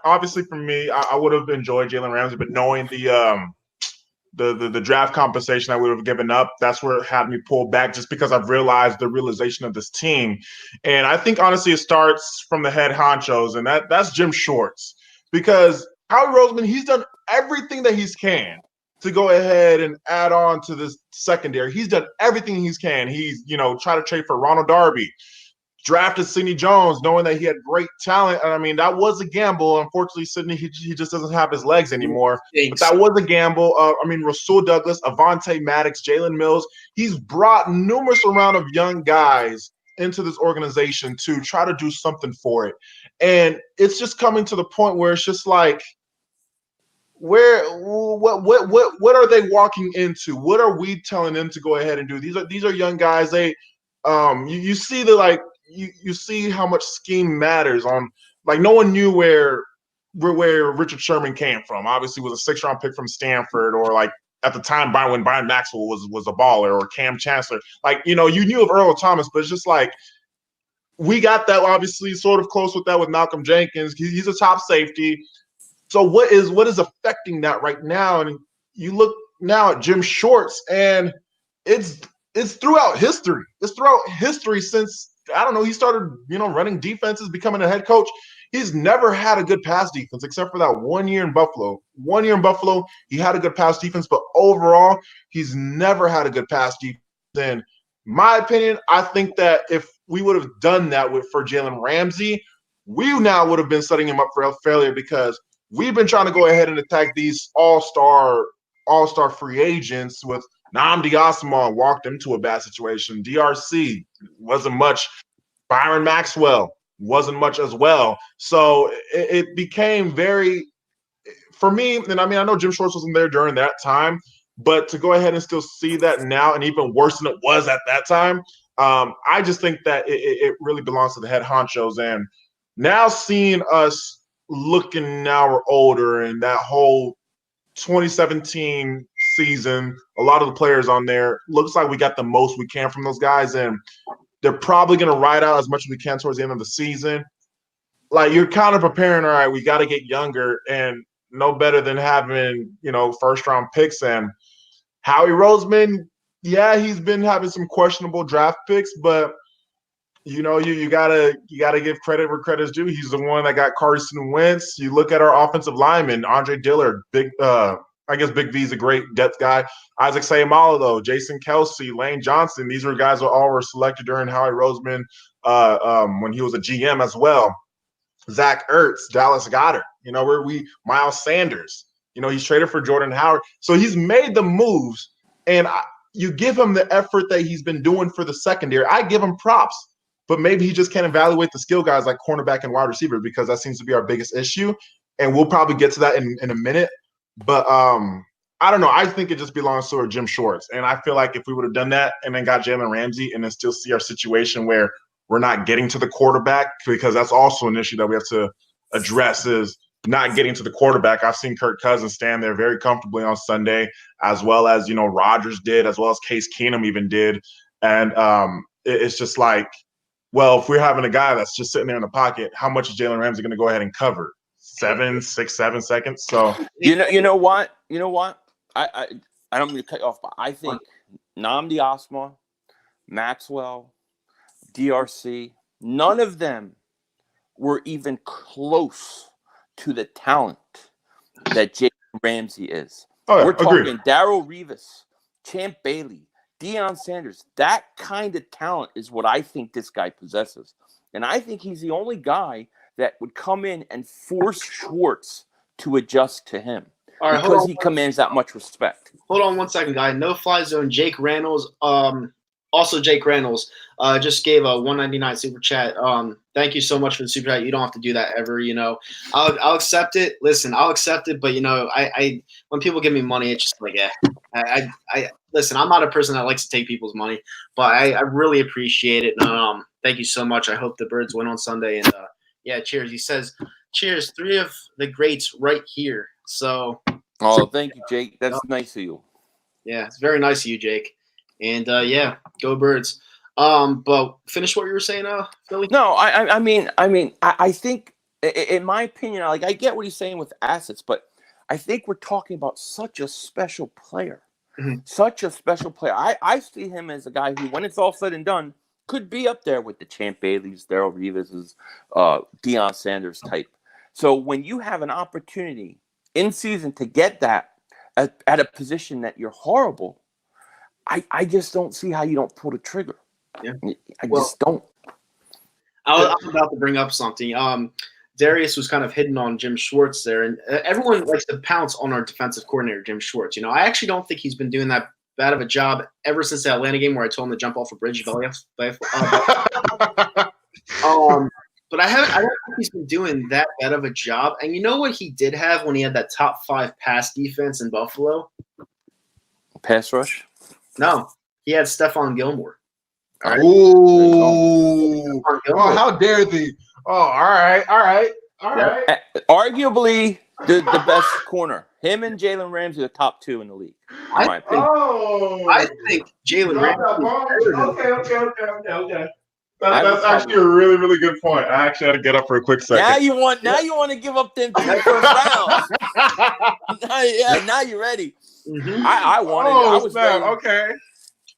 C: obviously for me, I would have enjoyed Jalen Ramsey, but knowing the draft compensation I would have given up, that's where it had me pull back, just because I've realized the realization of this team. And I think honestly it starts from the head honchos, and that's Jim Shorts. Because Howie Roseman, he's done everything that he can to go ahead and add on to this secondary. He's done everything he can. He's, tried to trade for Ronald Darby, drafted Sidney Jones, knowing that he had great talent. And I mean, that was a gamble. Unfortunately, Sidney, he just doesn't have his legs anymore. But that was a gamble. Rasul Douglas, Avonte Maddox, Jalen Mills. He's brought numerous amount of young guys into this organization to try to do something for it. And it's just coming to the point where it's just like, what are they walking into? What are we telling them to go ahead and do? These are young guys. They you see you see how much scheme matters on, like, no one knew where Richard Sherman came from. Obviously was a 6th round pick from Stanford, or like at the time when Brian Maxwell was a baller, or Cam Chancellor. Like, you knew of Earl Thomas, but it's just like, we got that obviously sort of close with that with Malcolm Jenkins. He's a top safety. So what is affecting that right now? And you look now at Jim Shorts, and it's throughout history. It's throughout history since, I don't know, he started, running defenses, becoming a head coach. He's never had a good pass defense, except for that 1 year in Buffalo. 1 year in Buffalo, he had a good pass defense, but overall, he's never had a good pass defense. In my opinion, I think that if we would have done that for Jalen Ramsey, we now would have been setting him up for failure, because we've been trying to go ahead and attack these all-star free agents with Nnamdi Asomugha, walked into a bad situation. DRC wasn't much. Byron Maxwell wasn't much as well. So it became very, for me, and I mean, I know Jim Shorts wasn't there during that time, but to go ahead and still see that now, and even worse than it was at that time, I just think that it really belongs to the head honchos. And now seeing us looking now we're older, and that whole 2017 season, a lot of the players on there, looks like we got the most we can from those guys, and they're probably going to ride out as much as we can towards the end of the season. Like, you're kind of preparing, all right, we got to get younger, and no better than having, 1st round picks. And Howie Roseman, yeah, he's been having some questionable draft picks, but you gotta give credit where credit's due. He's the one that got Carson Wentz. You look at our offensive linemen, Andre Dillard, Big V's a great depth guy. Isaac Seumalo, Jason Kelsey, Lane Johnson. These were guys that all were selected during Howie Roseman when he was a GM as well. Zach Ertz, Dallas Goedert. Miles Sanders. He's traded for Jordan Howard. So he's made the moves, and you give him the effort that he's been doing for the secondary. I give him props. But maybe he just can't evaluate the skill guys like cornerback and wide receiver, because that seems to be our biggest issue. And we'll probably get to that in a minute. But I don't know. I think it just belongs to Jim Shorts. And I feel like if we would have done that and then got Jalen Ramsey, and then still see our situation where we're not getting to the quarterback, because that's also an issue that we have to address, is not getting to the quarterback. I've seen Kirk Cousins stand there very comfortably on Sunday, as well as, Rodgers did, as well as Case Keenum even did. And it's just like, well, if we're having a guy that's just sitting there in the pocket, how much is Jalen Ramsey going to go ahead and cover? 7 seconds. So
B: you know what? I don't mean to cut you off, but I think Nnamdi Asomugha, Maxwell, DRC, none of them were even close to the talent that Jalen Ramsey is.
C: Oh, yeah,
B: we're talking
C: agreed.
B: Darrelle Revis, Champ Bailey, Deion Sanders. That kind of talent is what I think this guy possesses. And I think he's the only guy that would come in and force Schwartz to adjust to him, because he commands that much respect.
A: Hold on 1 second, guy. No fly zone. Jake Reynolds. Also Jake Reynolds. just gave a $1.99 super chat. Thank you so much for the super chat. You don't have to do that ever. I'll accept it. Listen, I'll accept it. But I when people give me money, it's just like, yeah. I listen. I'm not a person that likes to take people's money, but I really appreciate it. Thank you so much. I hope the Birds win on Sunday. And yeah, cheers. He says, cheers. 3 of the greats right here. So.
B: Oh, thank you, Jake. That's nice of you.
A: Yeah, it's very nice of you, Jake. And yeah, go Birds. But finish what you were saying, Philly.
B: No, I think, in my opinion, like I get what he's saying with assets, but I think we're talking about such a special player, such a special player. I see him as a guy who, when it's all said and done, could be up there with the Champ Baileys, Darrelle Revis's, Deion Sanders type. So when you have an opportunity in season to get that at a position that you're horrible, I just don't see how you don't pull the trigger.
A: Yeah,
B: I just don't.
A: I'm about to bring up something. Darius was kind of hitting on Jim Schwartz there, and everyone likes to pounce on our defensive coordinator, Jim Schwartz. I actually don't think he's been doing that bad of a job ever since the Atlanta game where I told him to jump off a bridge. But I don't think he's been doing that bad of a job. And you know what he did have when he had that top 5 pass defense in Buffalo?
B: Pass rush?
A: No, he had Stephon Gilmore.
C: All right. Ooh. Oh, how dare thee? Oh, all right.
B: Arguably the best corner. Him and Jalen Ramsey are the top 2 in the league.
A: I think Jalen Ramsey.
C: Okay. That's actually a really, really good point. I actually had to get up for a quick second.
B: Now you want to give up them 2 first rounds. Now you're ready.
A: Mm-hmm.
B: I was ready.
C: Okay.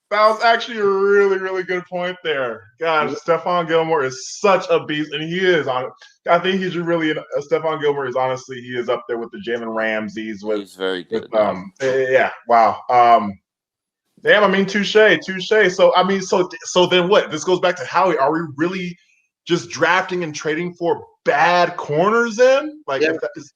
C: That was actually a really, really good point there. Gosh, Stephon Gilmore is such a beast, and he is on. I think he's really Stephon Gilmore is honestly he is up there with the Jalen Ramseys.
B: He's very good.
C: Yeah. Wow. Damn. I mean, touche. So so then what? This goes back to Howie. Are we really just drafting and trading for bad corners? Then, like,
A: yeah.
C: if that is.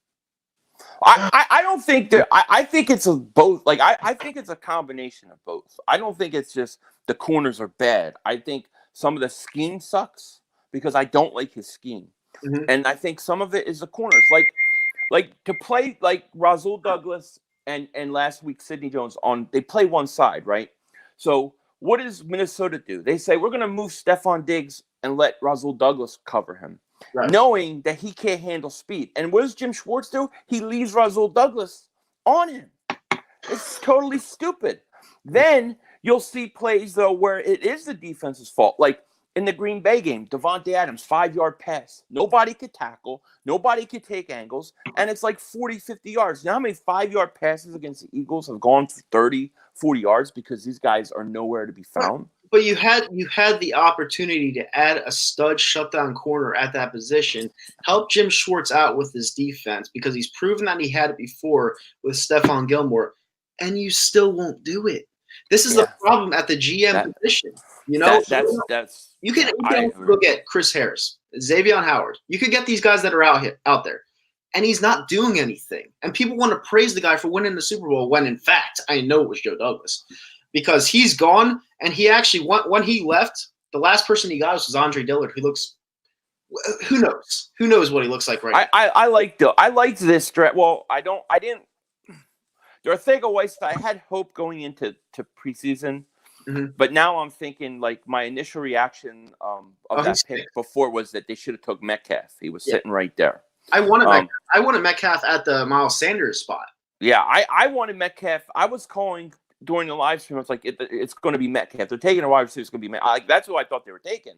B: I don't think that. I think it's both. Like I think it's a combination of both. I don't think it's just the corners are bad. I think some of the scheme sucks because I don't like his scheme, and I think some of it is the corners. Like to play like Rasul Douglas and last week Sidney Jones they play one side, right? So what does Minnesota do? They say we're going to move Stephon Diggs and let Rasul Douglas cover him. Right. Knowing that he can't handle speed. And what does Jim Schwartz do? He leaves Rasul Douglas on him. It's totally stupid. Then you'll see plays, though, where it is the defense's fault. Like in the Green Bay game, Devontae Adams, 5-yard pass. Nobody could tackle. Nobody could take angles. And it's like 40, 50 yards. You know how many 5-yard passes against the Eagles have gone for 30, 40 yards because these guys are nowhere to be found?
A: But you had the opportunity to add a stud shutdown corner at that position, help Jim Schwartz out with his defense because he's proven that he had it before with Stephon Gilmore, and you still won't do it. This is the problem at the GM position.
B: That's
A: you can go get Chris Harris, Xavier Howard. You could get these guys that are out there, and he's not doing anything. And people want to praise the guy for winning the Super Bowl when, in fact, I know it was Joe Douglas. Because he's gone, and he actually when he left, the last person he got was Andre Dillard, who looks. Who knows what he looks like right now.
B: I liked this draft. Well, I didn't. Dorthega Weiss, I had hope going into preseason, but now I'm thinking like my initial reaction of that pick before was that they should have took Metcalf. He was sitting right there.
A: I wanted Metcalf at the Miles Sanders spot.
B: Yeah, I wanted Metcalf. I was calling. During the live stream, it's like it's going to be Metcalf. They're taking a wide receiver. It's going to be Metcalf. That's who I thought they were taking.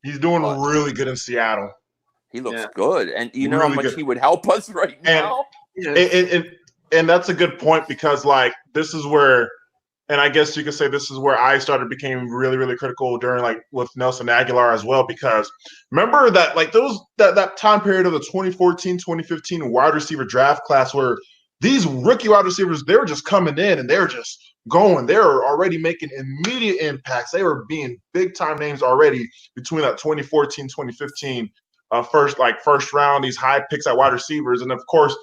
C: He's doing really good in Seattle.
B: He looks good, and you know really how much he would help us right now.
C: And that's a good point because like this is where, and I guess you could say this is where I became really really critical during like with Nelson Aguilar as well because remember that like that time period of the 2014-2015 wide receiver draft class where. These rookie wide receivers, they were just coming in and they were just going. They were already making immediate impacts. They were being big-time names already between that 2014-2015 first round, these high picks at wide receivers. And, of course,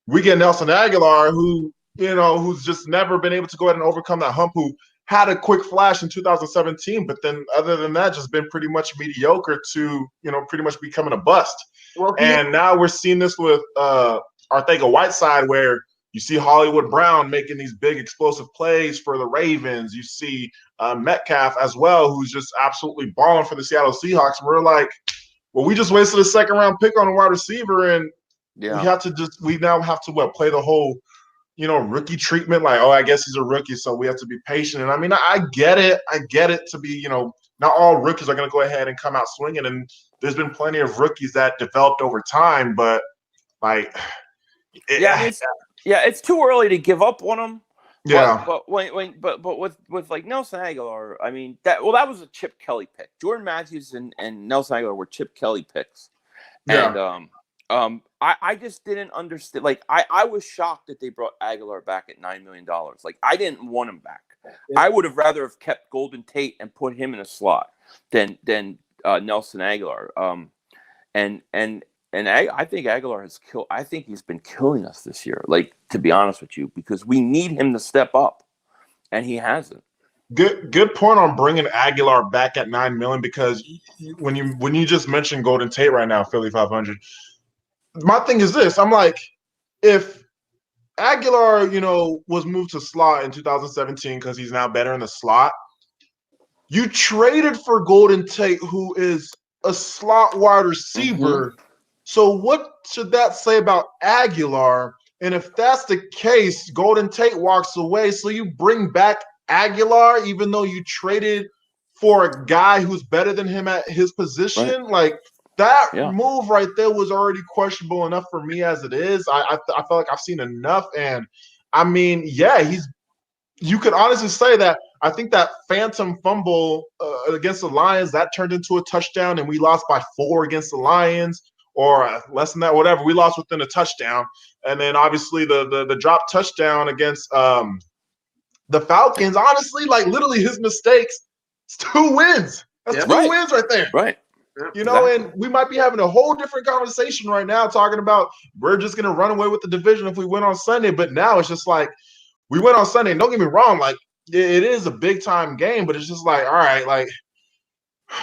C: we get Nelson Aguilar who's just never been able to go ahead and overcome that hump, who had a quick flash in 2017, but then other than that, just been pretty much mediocre to, pretty much becoming a bust.
A: Well,
C: And now we're seeing this with Arcega-Whiteside, where you see Hollywood Brown making these big explosive plays for the Ravens. You see Metcalf as well, who's just absolutely balling for the Seattle Seahawks. And we're like, well, we just wasted a second-round pick on a wide receiver, and we now have to play the whole, rookie treatment. Like, oh, I guess he's a rookie, so we have to be patient. And I mean, I get it. I get it to be, not all rookies are going to go ahead and come out swinging. And there's been plenty of rookies that developed over time, but like,
B: it's too early to give up on them.
C: Yeah,
B: but with like Nelson Aguilar, I mean that was a Chip Kelly pick. Jordan Matthews and Nelson Aguilar were Chip Kelly picks, and I just didn't understand. Like I was shocked that they brought Aguilar back at $9 million. Like I didn't want him back. Yeah. I would have rather have kept Golden Tate and put him in a slot than Nelson Aguilar. And I think Aguilar has killed. I think he's been killing us this year. Like, to be honest with you, because we need him to step up, and he hasn't.
C: Good point on bringing Aguilar back at $9 million, because when you just mentioned Golden Tate right now, Philly.500, my thing is this: I'm like, if Aguilar, was moved to slot in 2017 because he's now better in the slot, you traded for Golden Tate, who is a slot wide receiver. Mm-hmm. So what should that say about Aguilar? And if that's the case, Golden Tate walks away. So you bring back Aguilar, even though you traded for a guy who's better than him at his position? Right. Like, that move right there was already questionable enough for me as it is. I feel like I've seen enough. And, I mean, you could honestly say that I think that phantom fumble against the Lions, that turned into a touchdown, and we lost by 4 against the Lions. Or less than that, whatever. We lost within a touchdown. And then obviously the drop touchdown against the Falcons, honestly, like literally his mistakes, it's 2 wins. That's 2 wins right there.
B: Right.
C: And we might be having a whole different conversation right now talking about we're just going to run away with the division if we win on Sunday. But now it's just like we went on Sunday. And don't get me wrong, like it is a big-time game, but it's just like, all right, like,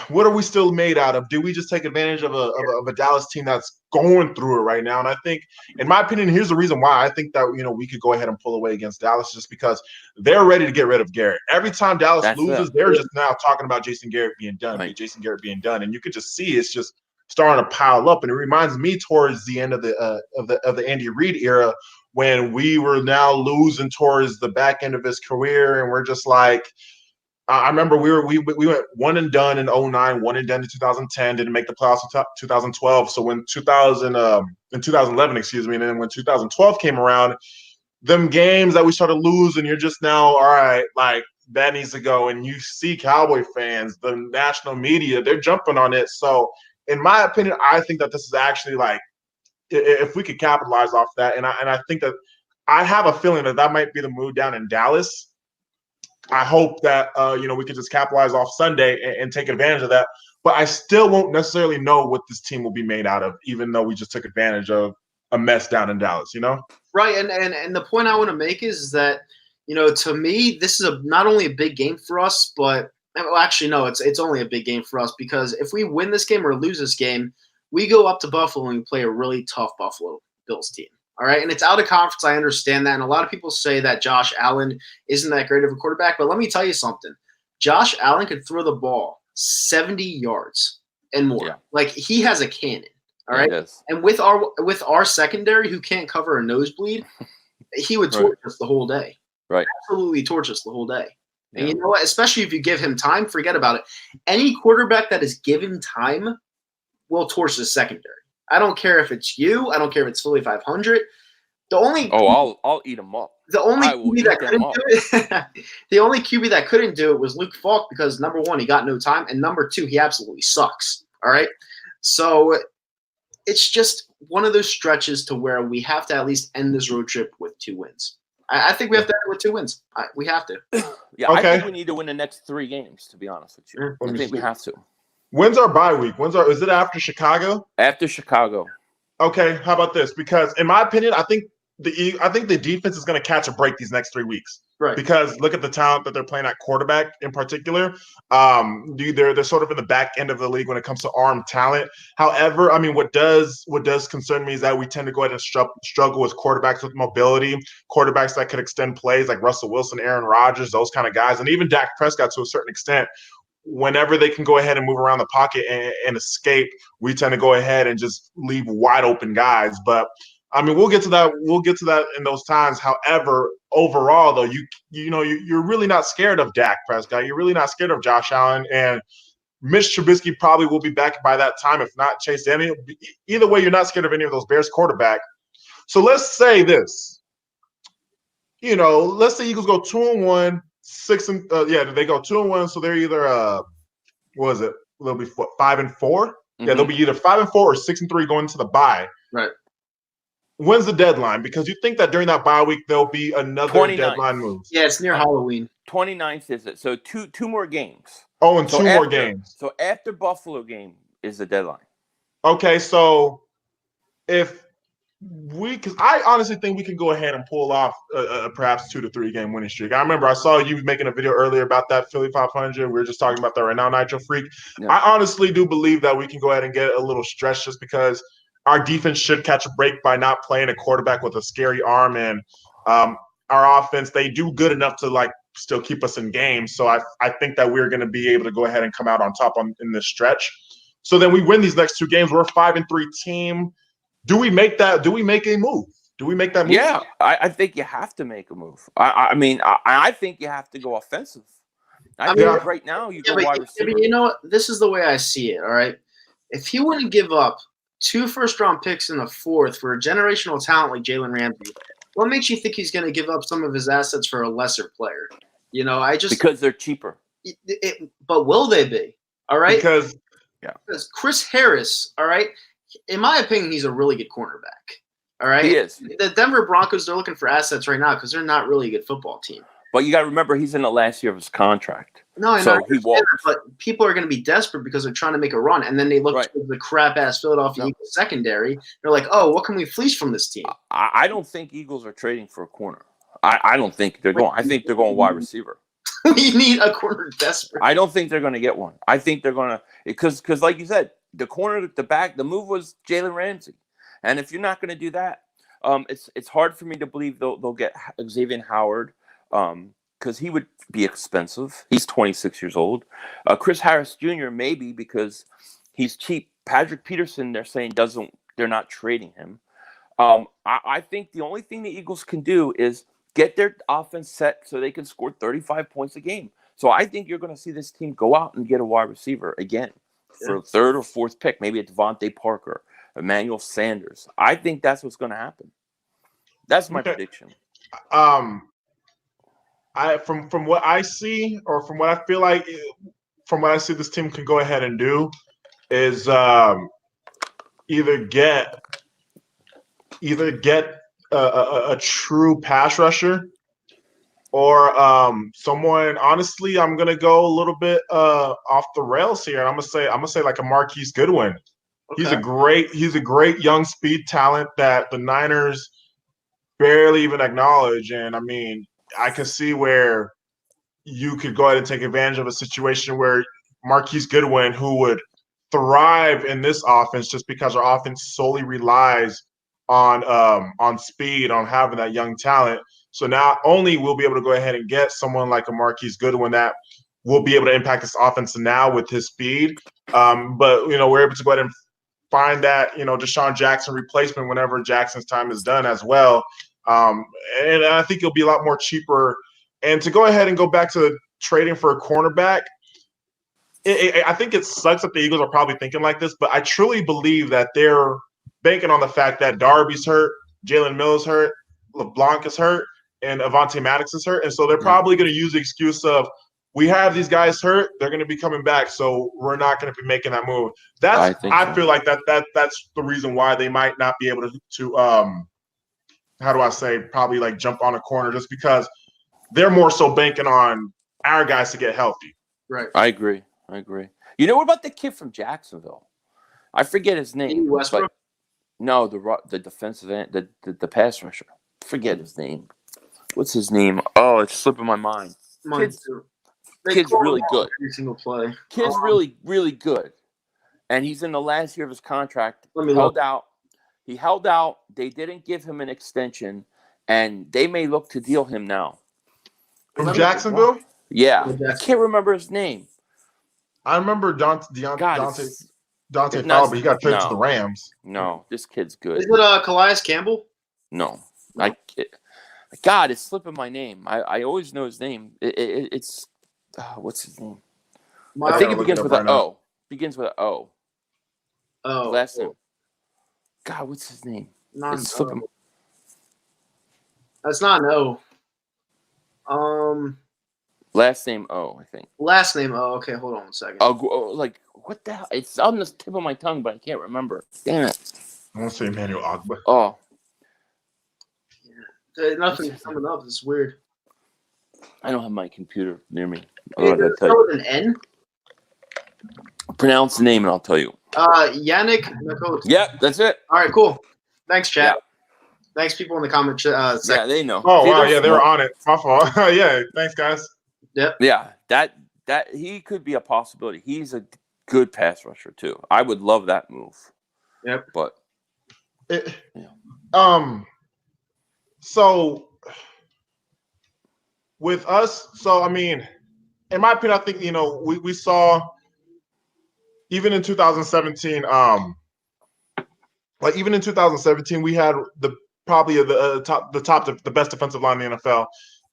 C: what are we still made out of? Do we just take advantage of a Dallas team that's going through it right now? And I think, in my opinion, here's the reason why I think that we could go ahead and pull away against Dallas, just because they're ready to get rid of Garrett. Every time Dallas loses, they're just now talking about Jason Garrett being done, Jason Garrett being done, and you could just see it's just starting to pile up. And it reminds me towards the end of the Andy Reid era, when we were now losing towards the back end of his career, and we're just like. I remember we went one and done in 2009, one and done in 2010, didn't make the playoffs in 2012. So when 2011, excuse me, and then when 2012 came around, them games that we started losing, you're just now, all right, like that needs to go. And you see Cowboy fans, the national media, they're jumping on it. So in my opinion, I think that this is actually like, if we could capitalize off that, and I think that I have a feeling that might be the mood down in Dallas. I hope that, we could just capitalize off Sunday and take advantage of that. But I still won't necessarily know what this team will be made out of, even though we just took advantage of a mess down in Dallas,
A: Right. And the point I want to make is that, to me, this is not only a big game for us, but well, actually, no, it's only a big game for us, because if we win this game or lose this game, we go up to Buffalo and we play a really tough Buffalo Bills team. All right, and it's out of conference. I understand that, and a lot of people say that Josh Allen isn't that great of a quarterback. But let me tell you something: Josh Allen could throw the ball 70 yards and more. Yeah. Like, he has a cannon. All right, and with our secondary, who can't cover a nosebleed, he would torch us the whole day.
B: Right,
A: absolutely torch us the whole day. And you know what? Especially if you give him time, forget about it. Any quarterback that is given time will torch the secondary. I don't care if it's you. I don't care if it's Philly.500.
B: I'll eat them up.
A: The only QB that couldn't do it, the only QB that couldn't do it was Luke Falk, because number 1, he got no time, and number 2, he absolutely sucks. All right, so it's just one of those stretches to where we have to at least end this road trip with 2 wins. I think we have to end it with 2 wins. We have to.
B: Yeah, okay. I think we need to win the next 3 games. To be honest with you, I think we have to.
C: When's our bye week? Is it after Chicago?
B: After Chicago.
C: Okay, how about this? Because in my opinion, I think I think the defense is going to catch a break these next 3 weeks.
A: Right.
C: Because look at the talent that they're playing at quarterback in particular. They're sort of in the back end of the league when it comes to arm talent. However, I mean, what does concern me is that we tend to go ahead and struggle with quarterbacks with mobility, quarterbacks that could extend plays like Russell Wilson, Aaron Rodgers, those kind of guys, and even Dak Prescott to a certain extent. Whenever they can go ahead and move around the pocket and escape, we tend to go ahead and just leave wide open guys. But I mean, we'll get to that. We'll get to that in those times. However, overall, though, you're really not scared of Dak Prescott. You're really not scared of Josh Allen, and Mitch Trubisky probably will be back by that time. If not, Chase Daniel. Either way, you're not scared of any of those Bears quarterback. So let's say this. Let's say Eagles go 2-1, 6 they go 2-1. So they're either what is it? They'll be 5-4. Mm-hmm. Yeah, they'll be either 5-4 or 6-3 going into the bye.
A: Right.
C: When's the deadline? Because you think that during that bye week there'll be another 29th. Deadline move.
A: Yeah, it's near Halloween.
B: 29th is it? So two more games.
C: Oh, and two more games.
B: So after Buffalo game is the deadline.
C: Okay, so because I honestly think we can go ahead and pull off perhaps 2 to 3 game winning streak. I remember I saw you making a video earlier about that Philly.500. We were just talking about that right now, Nitro Freak. Yeah. I honestly do believe that we can go ahead and get a little stretch just because our defense should catch a break by not playing a quarterback with a scary arm, and our offense, they do good enough to still keep us in games. So I think that we're going to be able to go ahead and come out on top in this stretch. So then we win these next 2 games. We're a 5-3 team. Do we make that? Do we make a move? Do we make that move?
B: Yeah, I think you have to make a move. I mean, I think you have to go offensive. I mean, right now you go wide receiver.
A: You know what? This is the way I see it. All right, if he wouldn't give up 2 first-round picks in the 4th for a generational talent like Jalen Ramsey, what makes you think he's going to give up some of his assets for a lesser player?
B: Because they're cheaper.
A: But will they be? All right.
C: Because
A: Chris Harris. All right. In my opinion, he's a really good cornerback. All right.
B: He is.
A: The Denver Broncos, they're looking for assets right now because they're not really a good football team.
B: But you got to remember, he's in the last year of his contract.
A: No, I know.
B: So he won't.
A: But people are going to be desperate because they're trying to make a run, and then they look to the crap-ass Philadelphia Eagles secondary. They're like, "Oh, what can we fleece from this team?"
B: I don't think Eagles are trading for a corner. I don't think they're going. I think they're going wide receiver.
A: We need a corner desperate.
B: I don't think they're going to get one. I think they're going to because like you said, the corner, the back, the move was Jalen Ramsey, and if you're not going to do that, it's hard for me to believe they'll get Xavier Howard. Because he would be expensive. He's 26 years old. Chris Harris Jr. maybe because he's cheap. Patrick Peterson, they're saying they're not trading him. I think the only thing the Eagles can do is get their offense set so they can score 35 points a game. So I think you're going to see this team go out and get a wide receiver again for a 3rd or 4th pick, maybe a Devontae Parker, Emmanuel Sanders. I think that's what's going to happen. That's my prediction.
C: From what I see, or from what I feel like, from what I see this team can go ahead and do, is either get a true pass rusher, or someone. Honestly, I'm gonna go a little bit off the rails here, and I'm gonna say like a Marquise Goodwin. Okay. He's a great young speed talent that the Niners barely even acknowledge, and I mean, I can see where you could go ahead and take advantage of a situation where Marquise Goodwin, who would thrive in this offense just because our offense solely relies on speed, on having that young talent. So not only we'll be able to go ahead and get someone like a Marquise Goodwin that will be able to impact this offense now with his speed, but we're able to go ahead and find that Deshaun Jackson replacement whenever Jackson's time is done as well. And I think it'll be a lot more cheaper. And to go ahead and go back to trading for a cornerback, I think it sucks that the Eagles are probably thinking like this, but I truly believe that they're banking on the fact that Darby's hurt, Jalen Mills hurt, LeBlanc is hurt, and Avonte Maddox is hurt. And so they're probably going to use the excuse of, we have these guys hurt, they're going to be coming back, so we're not going to be making that move. I feel like that's the reason why they might not be able to how do I say, probably like jump on a corner, just because they're more so banking on our guys to get healthy.
A: Right.
B: I agree. What about the kid from Jacksonville? I forget his name.
A: Westbrook?
B: No, the defensive end, the pass rusher. forget his name. What's his name? Oh, it's slipping my mind.
A: Mine too. They
B: Kid's
A: call him
B: really
A: out
B: good.
A: every single play.
B: Kid's really, really good. And he's in the last year of his contract.
A: Let me
B: Held
A: look.
B: out. He held out. They didn't give him an extension, and they may look to deal him now.
C: From Jacksonville?
B: Yeah.
A: From
B: I
A: Jacksonville.
B: can't remember his name.
C: I remember
B: God,
C: Dante
B: it's
C: Fowler, but he got traded to
B: no.
C: the Rams.
B: No, this kid's good.
A: Is it Calais Campbell?
B: No.
A: No.
B: God, it's slipping my name. I always know his name. It's what's his name? I think it begins with an O. Begins with an O.
A: Oh.
B: Last name. God, what's his name?
A: Not
B: It's slipping.
A: That's not an O.
B: Last name O, I think.
A: Last name. Oh, okay. Hold on 1 second.
B: Like what the hell? It's on the tip of my tongue, but I can't remember. Damn it.
C: I want to say Emmanuel Ogba.
B: Oh.
A: Nothing's coming up. It's weird.
B: I don't have my computer near me.
A: Hey, does it start with an N?
B: Pronounce the name and I'll tell you.
A: Yannick Nakota.
B: Yep, that's it.
A: All right, cool. Thanks, chat.
B: Yeah.
A: Thanks, people in the comment section.
B: Yeah, they know.
C: Oh, wow. Yeah, they were on it. My fault. Yeah, thanks, guys.
A: Yep.
B: Yeah, that he could be a possibility. He's a good pass rusher, too. I would love that move.
A: Yep.
B: But,
C: So with us, I mean, in my opinion, I think, we saw even in 2017, even in 2017, we had the best defensive line in the NFL,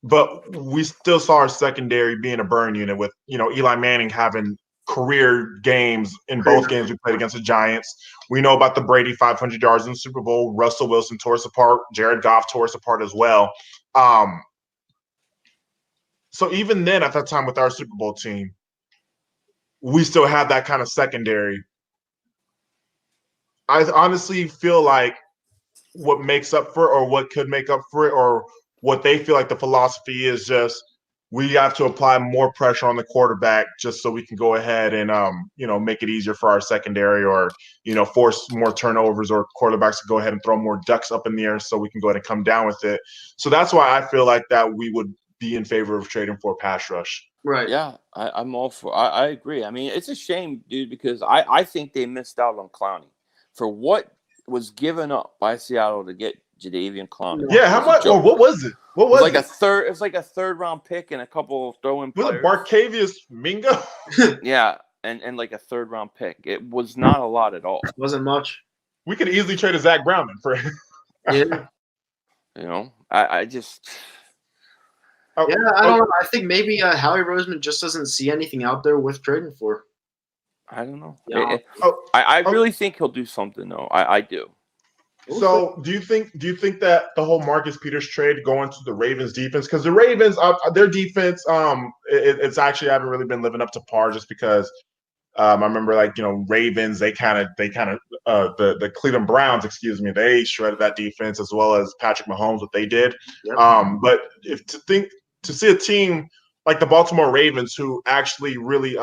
C: but we still saw our secondary being a burn unit with, Eli Manning having career games in both games we played against the Giants. We know about the Brady 500 yards in the Super Bowl. Russell Wilson tore us apart. Jared Goff tore us apart as well. So even then, at that time with our Super Bowl team, we still had that kind of secondary. I honestly feel like what makes up for it, or what could make up for it, or what they feel like the philosophy is, just we have to apply more pressure on the quarterback just so we can go ahead and make it easier for our secondary, or force more turnovers, or quarterbacks to go ahead and throw more ducks up in the air so we can go ahead and come down with it. So that's why I feel like that we would be in favor of trading for a pass rush.
A: Right.
B: yeah, I'm all for. I agree. I mean, it's a shame, dude, because I think they missed out on Clowney for what was given up by Seattle to get Jadeveon Clowney.
C: Yeah, how much? Or what was it? What was it?
B: It was like a third-round pick and a couple of throw-in players.
C: Was it Barcavius Mingo?
B: Yeah, and like a third-round pick. It was not a lot at all.
A: Wasn't much.
C: We could easily trade a Zach Brown for him.
A: Yeah.
B: I just.
A: Yeah, I don't know. I think maybe Howie Roseman just doesn't see anything out there worth trading for.
B: I don't know.
A: Yeah.
B: I really think he'll do something though. I do.
C: So do you think that the whole Marcus Peters trade going to the Ravens defense, because the Ravens, their defense, it's actually haven't really been living up to par, just because I remember Ravens, they kind of the Cleveland Browns, they shredded that defense, as well as Patrick Mahomes, what they did.
A: Yep.
C: But to see a team like the Baltimore Ravens, who actually really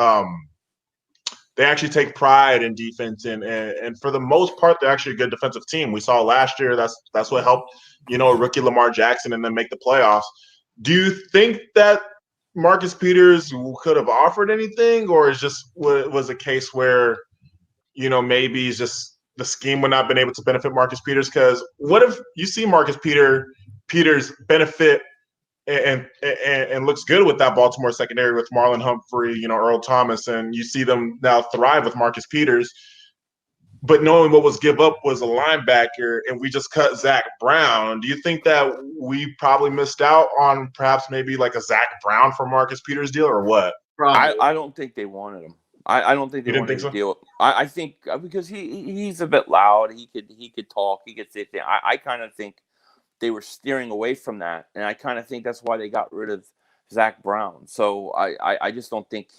C: they actually take pride in defense, and for the most part, they're actually a good defensive team. We saw last year that's what helped rookie Lamar Jackson and then make the playoffs. Do you think that Marcus Peters could have offered anything, or is just was a case where maybe it's just the scheme would not have been able to benefit Marcus Peters? Because what if you see Marcus Peters benefit and looks good with that Baltimore secondary with Marlon Humphrey, Earl Thomas, and you see them now thrive with Marcus Peters, but knowing what was give up was a linebacker, and we just cut Zach Brown. Do you think that we probably missed out on perhaps maybe like a Zach Brown for Marcus Peters deal, or what?
B: I don't think they wanted him. I don't think they wanted to deal. I think because he's a bit loud. He could talk. He could say things. I kind of think they were steering away from that, and I kind of think that's why they got rid of Zach Brown. So I just don't think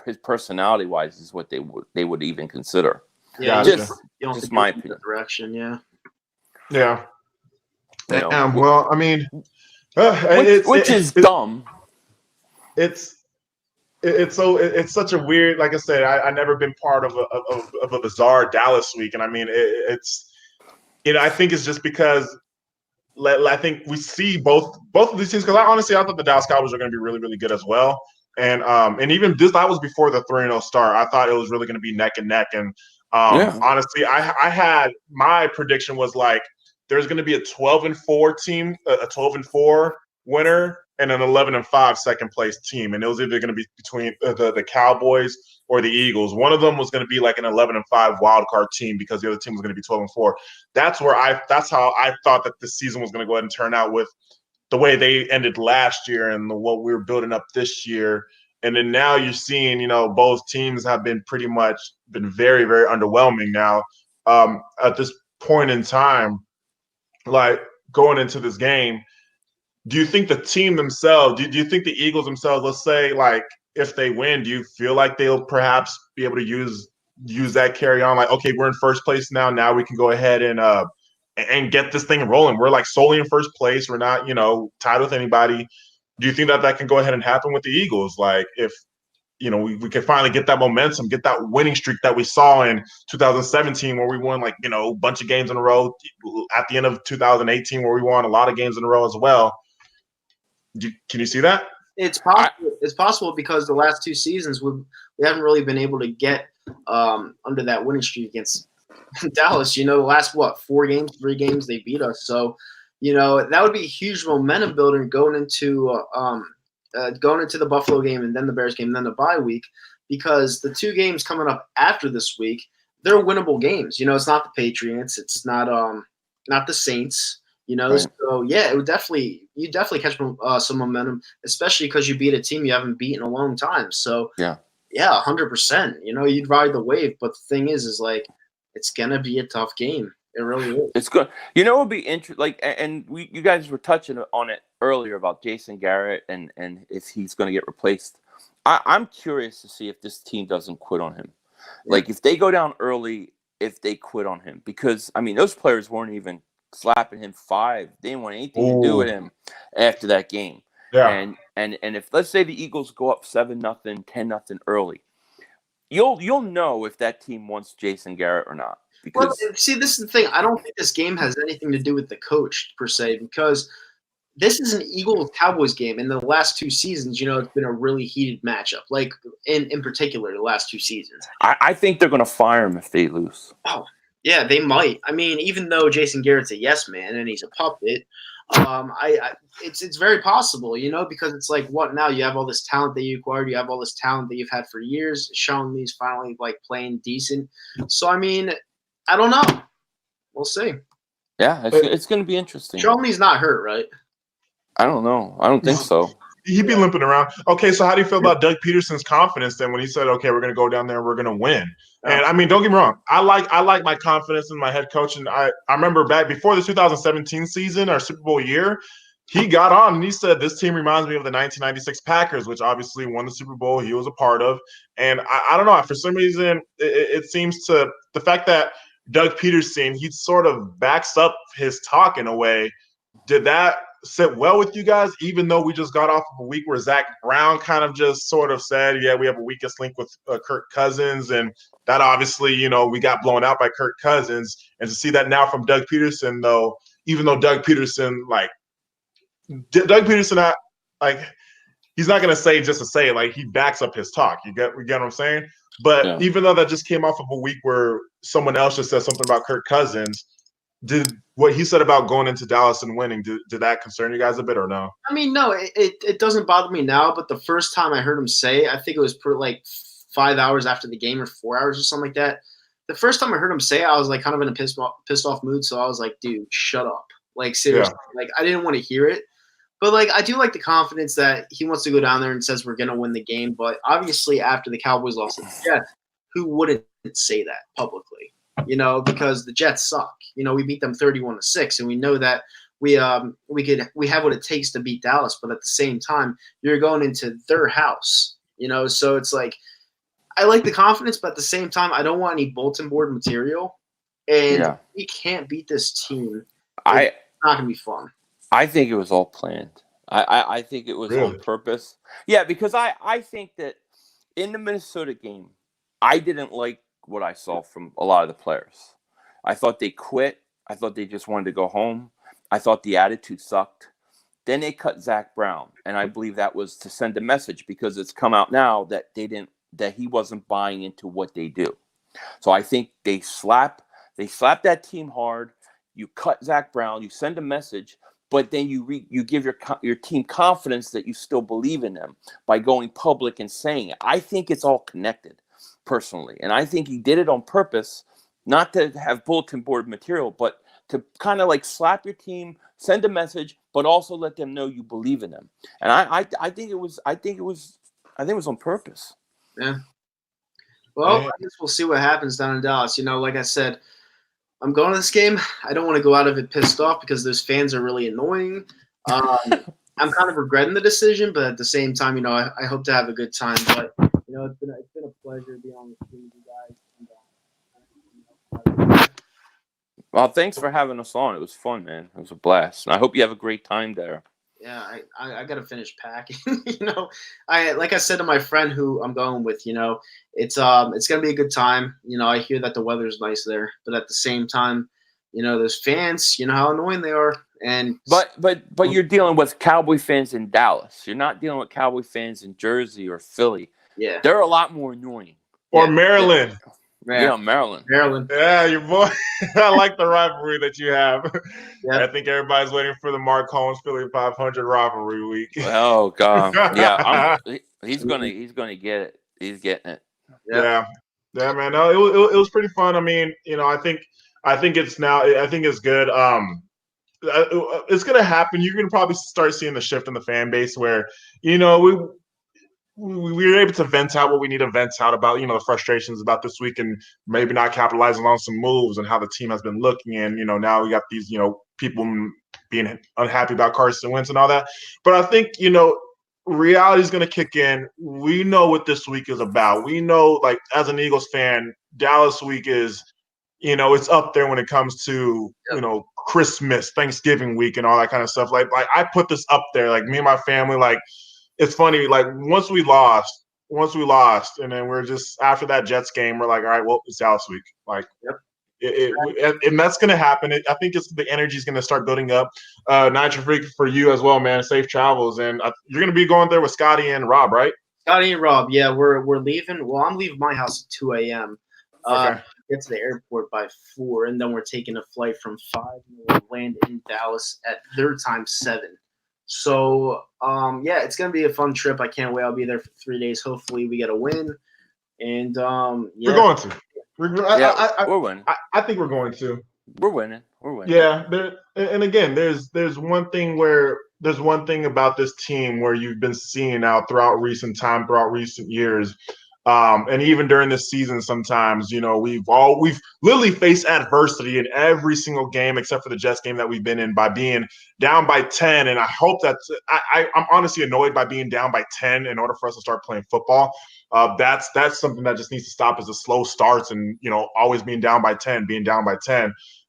B: his personality-wise is what they would even consider.
A: Yeah,
C: Gotcha.
B: Just my opinion.
A: Direction, yeah.
C: Yeah. Well, I mean,
B: which is dumb.
C: It's such a weird. Like I said, I never been part of a bizarre Dallas week, and I mean, it's I think it's just because I think we see both of these teams, because I thought the Dallas Cowboys were going to be really, really good as well. And even this, that was before the 3-0 start. I thought it was really going to be neck and neck. And honestly, I had my prediction was like there's going to be a 12-4 team, a 12-4 winner, and an 11-5 second place team. And it was either going to be between the Cowboys or the Eagles. One of them was going to be like an 11-5 wild card team because the other team was going to be 12-4. That's how I thought that this season was going to go ahead and turn out, with the way they ended last year and what we were building up this year. And then now you're seeing, both teams have been very, very underwhelming now. At this point in time, like going into this game, do you think the team themselves, do you think the Eagles themselves, let's say, like, if they win, do you feel like they'll perhaps be able to use that carry on? Like, okay, we're in first place now. Now we can go ahead and get this thing rolling. We're like solely in first place. We're not, tied with anybody. Do you think that can go ahead and happen with the Eagles? Like, if we can finally get that momentum, get that winning streak that we saw in 2017, where we won a bunch of games in a row. At the end of 2018, where we won a lot of games in a row as well. Can you see that?
A: It's possible. It's possible because the last 2 seasons we haven't really been able to get under that winning streak against Dallas. The last 3 games they beat us. So that would be a huge momentum builder going into the Buffalo game and then the Bears game and then the bye week, because the 2 games coming up after this week, they're winnable games. It's not the Patriots. It's not the Saints.
B: Right.
A: So yeah, you definitely catch some momentum, especially because you beat a team you haven't beaten in a long time. So yeah, 100%. You'd ride the wave, but the thing is like it's gonna be a tough game. It really is.
B: It's good. It would be interesting. You guys were touching on it earlier about Jason Garrett and if he's going to get replaced. I'm curious to see if this team doesn't quit on him. Yeah. Like if they go down early, if they quit on him, because those players weren't even slapping him 5. They didn't want anything to do with him after that game. Yeah. And if, let's say, the Eagles go up 7-0, 10-0 early, you'll know if that team wants Jason Garrett or not. Because,
A: well, see, this is the thing. I don't think this game has anything to do with the coach per se, because this is an Eagles-Cowboys game. In the last 2 seasons, it's been a really heated matchup. Like in particular, the last 2 seasons.
B: I think they're going to fire him if they lose.
A: Oh, yeah, they might. Even though Jason Garrett's a yes man and he's a puppet, it's very possible, because it's like, what now? You have all this talent that you acquired. You have all this talent that you've had for years. Sean Lee's finally playing decent. So I don't know. We'll see.
B: Yeah, it's going to be interesting.
A: Sean Lee's not hurt, right?
B: I don't know. I don't think so.
C: He'd be limping around. Okay, so how do you feel about Doug Peterson's confidence then when he said, okay, we're going to go down there and we're going to win? And don't get me wrong. I like my confidence in my head coach. And I remember back before the 2017 season, our Super Bowl year, he got on and he said, this team reminds me of the 1996 Packers, which obviously won the Super Bowl he was a part of. And I don't know. For some reason, it seems to – the fact that Doug Peterson, he sort of backs up his talk in a way. Did that sit well with you guys, even though we just got off of a week where Zach Brown kind of just sort of said, yeah, we have a weakest link with Kirk Cousins, and that obviously, we got blown out by Kirk Cousins. And to see that now from Doug Peterson, though, even though Doug Peterson, he's not going to say just to say it, he backs up his talk. You get what I'm saying? But even though that just came off of a week where someone else just said something about Kirk Cousins, did what he said about going into Dallas and winning, did that concern you guys a bit or no?
A: No, it doesn't bother me now, but the first time I heard him say, I think it was 5 hours after the game or 4 hours or something like that. The first time I heard him say, I was kind of in a pissed off mood, so I was like, dude, shut up. Seriously. Yeah. I didn't want to hear it. But I do like the confidence that he wants to go down there and says we're going to win the game. But obviously after the Cowboys lost to the Jets, who wouldn't say that publicly? Because the Jets suck. We beat them 31-6, and we know that we have what it takes to beat Dallas. But at the same time, you're going into their house. So it's I like the confidence, but at the same time, I don't want any bulletin board material. And we can't beat this team. It's not going to be fun.
B: I think it was all planned. I think it was on purpose. Yeah, because I think that in the Minnesota game, I didn't like what I saw from a lot of the players. I thought they quit. I thought they just wanted to go home. I thought the attitude sucked. Then they cut Zach Brown, and I believe that was to send a message because it's come out now that he wasn't buying into what they do. So I think they slap that team hard. You cut Zach Brown, you send a message, but then you give your team confidence that you still believe in them by going public and saying it. I think it's all connected, personally, and I think he did it on purpose, not to have bulletin board material, but to kind of like slap your team, send a message, but also let them know you believe in them. And I think it was on purpose.
A: Yeah. Well, I guess we'll see what happens down in Dallas. Like I said, I'm going to this game. I don't want to go out of it pissed off because those fans are really annoying. I'm kind of regretting the decision, but at the same time, I hope to have a good time. But it's been a pleasure to be on with you guys.
B: Well, thanks for having us on. It was fun, man. It was a blast. And I hope you have a great time there.
A: Yeah, I got to finish packing. Like I said to my friend who I'm going with, it's gonna be a good time. I hear that the weather's nice there, but at the same time, those fans, how annoying they are. And
B: but you're dealing with Cowboy fans in Dallas. You're not dealing with Cowboy fans in Jersey or Philly.
A: Yeah,
B: they're a lot more annoying.
C: Or Maryland.
B: Yeah, Maryland.
C: Yeah, your boy. I like the rivalry that you have.
A: Yeah.
C: I think everybody's waiting for the Mark Holmes Philly.500 rivalry week.
B: Oh God, yeah, he's gonna get it. He's getting it.
C: Yeah, man. No, it was pretty fun. I mean, I think it's good. It's gonna happen. You're gonna probably start seeing the shift in the fan base where we were able to vent out what we need to vent out about, the frustrations about this week and maybe not capitalizing on some moves and how the team has been looking. And, now we got these, people being unhappy about Carson Wentz and all that. But I think, reality is going to kick in. We know what this week is about. We know, like, as an Eagles fan, Dallas week is, it's up there when it comes to, Christmas, Thanksgiving week and all that kind of stuff. Like I put this up there, like me and my family, like, it's funny, like once we lost, and then we're just after that Jets game, we're like, all right, well, it's Dallas week, like, and that's gonna happen. I think the energy is gonna start building up. Nitro Freak, for you as well, man. Safe travels, and you're gonna be going there with Scotty and Rob, right?
A: Scotty and Rob, yeah, we're leaving. Well, I'm leaving my house at 2 a.m.
C: Okay.
A: Get to the airport by 4, and then we're taking a flight from 5, and we'll land in Dallas at their time 7. So, it's going to be a fun trip. I can't wait. I'll be there for 3 days. Hopefully we get a win. And,
C: We're going to. We're winning. I think we're going to.
B: We're winning.
C: Yeah. And again, there's one thing about this team where you've been seeing out throughout recent years. And even during this season, sometimes, we've literally faced adversity in every single game except for the Jets game that we've been in by being down by 10. And I hope I'm honestly annoyed by being down by 10 in order for us to start playing football. That's something that just needs to stop as the slow starts and, always being down by 10.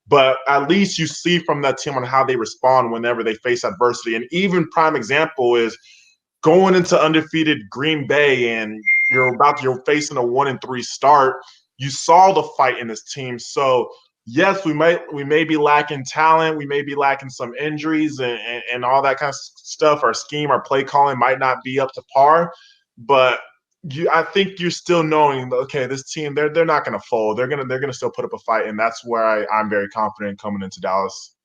C: But at least you see from that team on how they respond whenever they face adversity. And even prime example is going into undefeated Green Bay and you're facing a 1-3 start. You saw the fight in this team. So yes, we may be lacking talent. We may be lacking some injuries and all that kind of stuff. Our scheme, our play calling might not be up to par, but I think you're still knowing, okay, this team, they're not going to fold. They're gonna still put up a fight, and that's where I'm very confident coming into Dallas.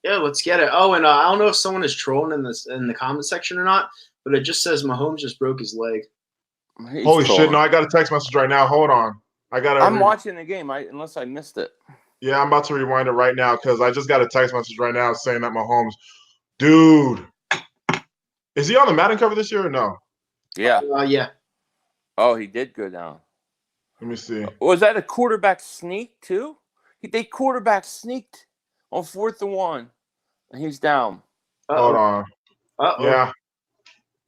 A: Yeah, let's get it. Oh, and I don't know if someone is trolling in the comment section or not, but it just says Mahomes just broke his leg.
C: Holy shit! No, I got a text message right now. Hold on,
B: I'm watching the game. Unless I missed it.
C: Yeah, I'm about to rewind it right now because I just got a text message right now saying that Mahomes, dude, is he on the Madden cover this year or no?
B: Yeah.
A: Yeah.
B: Oh, he did go down.
C: Let me see.
B: Was that a quarterback sneak too? They quarterback sneaked on 4th and 1, and he's down.
C: Hold on. Yeah.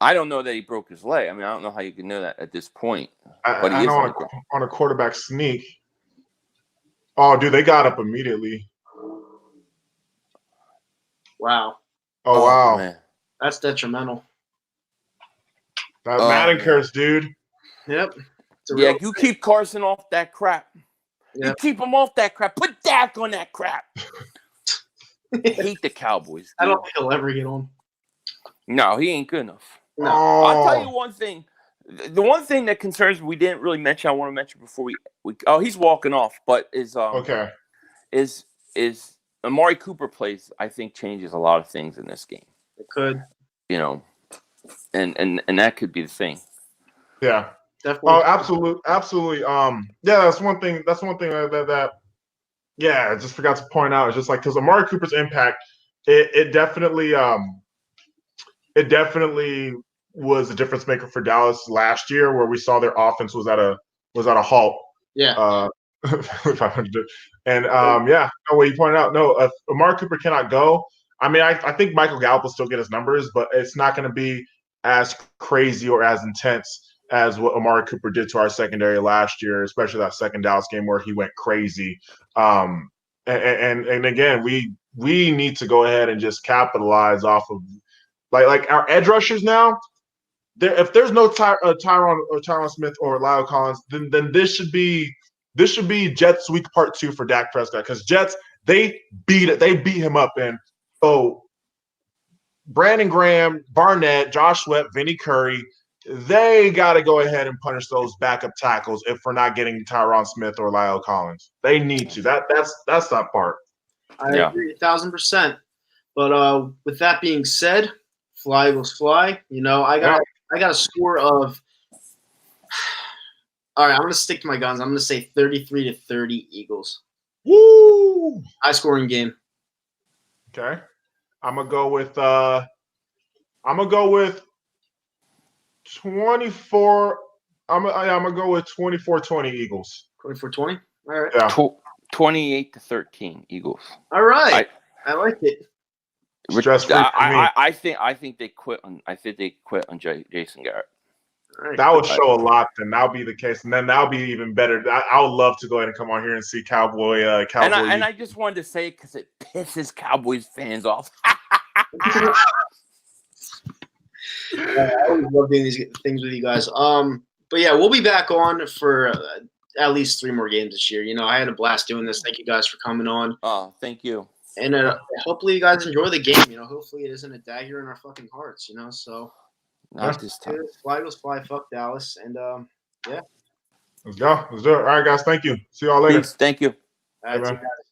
B: I don't know that he broke his leg. I mean, I don't know how you can know that at this point.
C: But he is on a quarterback sneak. Oh, dude, they got up immediately.
A: Wow.
C: Oh wow.
B: Man.
A: That's detrimental.
C: That Madden curse, dude.
A: Yep.
B: Yeah, you keep Carson off that crap.
A: Yep.
B: You keep him off that crap. Put Dak on that crap. I hate the Cowboys.
A: I
B: Dude.
A: don't think he'll ever get on.
B: No, he ain't good enough.
A: No.
B: I'll tell you one thing. The one thing that concerns me, we didn't really mention. I want to mention before we he's walking off, but is Amari Cooper plays? I think changes a lot of things in this game.
A: It could.
B: You know, and that could be the thing.
C: Yeah.
A: Definitely.
C: Oh, absolutely. Yeah, that's one thing. That I just forgot to point out. It's just like because Amari Cooper's impact, it definitely was a difference maker for Dallas last year, where we saw their offense was at a halt.
A: Yeah.
C: 500. And what you pointed out. No, if Amari Cooper cannot go. I mean, I think Michael Gallup will still get his numbers, but it's not going to be as crazy or as intense as what Amari Cooper did to our secondary last year, especially that second Dallas game where he went crazy. And again, we need to go ahead and just capitalize off of like our edge rushers now. If there's no Tyron Smith or Lyle Collins, then this should be Jets week part 2 for Dak Prescott, because Jets they beat him up. And Brandon Graham, Barnett, Josh Sweat, Vinny Curry, they got to go ahead and punish those backup tackles if we're not getting Tyron Smith or Lyle Collins. They need to. That's that part.
A: I agree 1,000%. But with that being said, fly Eagles fly. You know, I got a score of. All right, I'm going to stick to my guns. I'm going to say 33-30 Eagles.
C: Woo!
A: High scoring game.
C: Okay. I'm gonna go with 24. I'm gonna go with 24-20 Eagles.
A: 24-20. All right.
C: Yeah.
B: 28-13 Eagles.
A: All right. I like it.
C: Stress-free for me.
B: I think they quit on. I think they quit on Jason Garrett.
A: Right.
C: That would show a lot. Then that'll be the case, and then that'll be even better. I would love to go ahead and come on here and see Cowboy.
B: And I just wanted to say it because it pisses Cowboys fans off.
A: I always love doing these things with you guys. But yeah, we'll be back on for at least 3 more games this year. You know, I had a blast doing this. Thank you guys for coming on.
B: Oh, thank you.
A: And hopefully you guys enjoy the game. You know, hopefully it isn't a dagger in our fucking hearts. You know, so
B: not this time.
A: Fly Eagles fly. Fuck Dallas. And yeah,
C: let's go. Let's do it. All right, guys. Thank you. See y'all later.
B: Peace. Thank you.
A: all right,
C: Hey,
A: see
C: man.
A: you guys.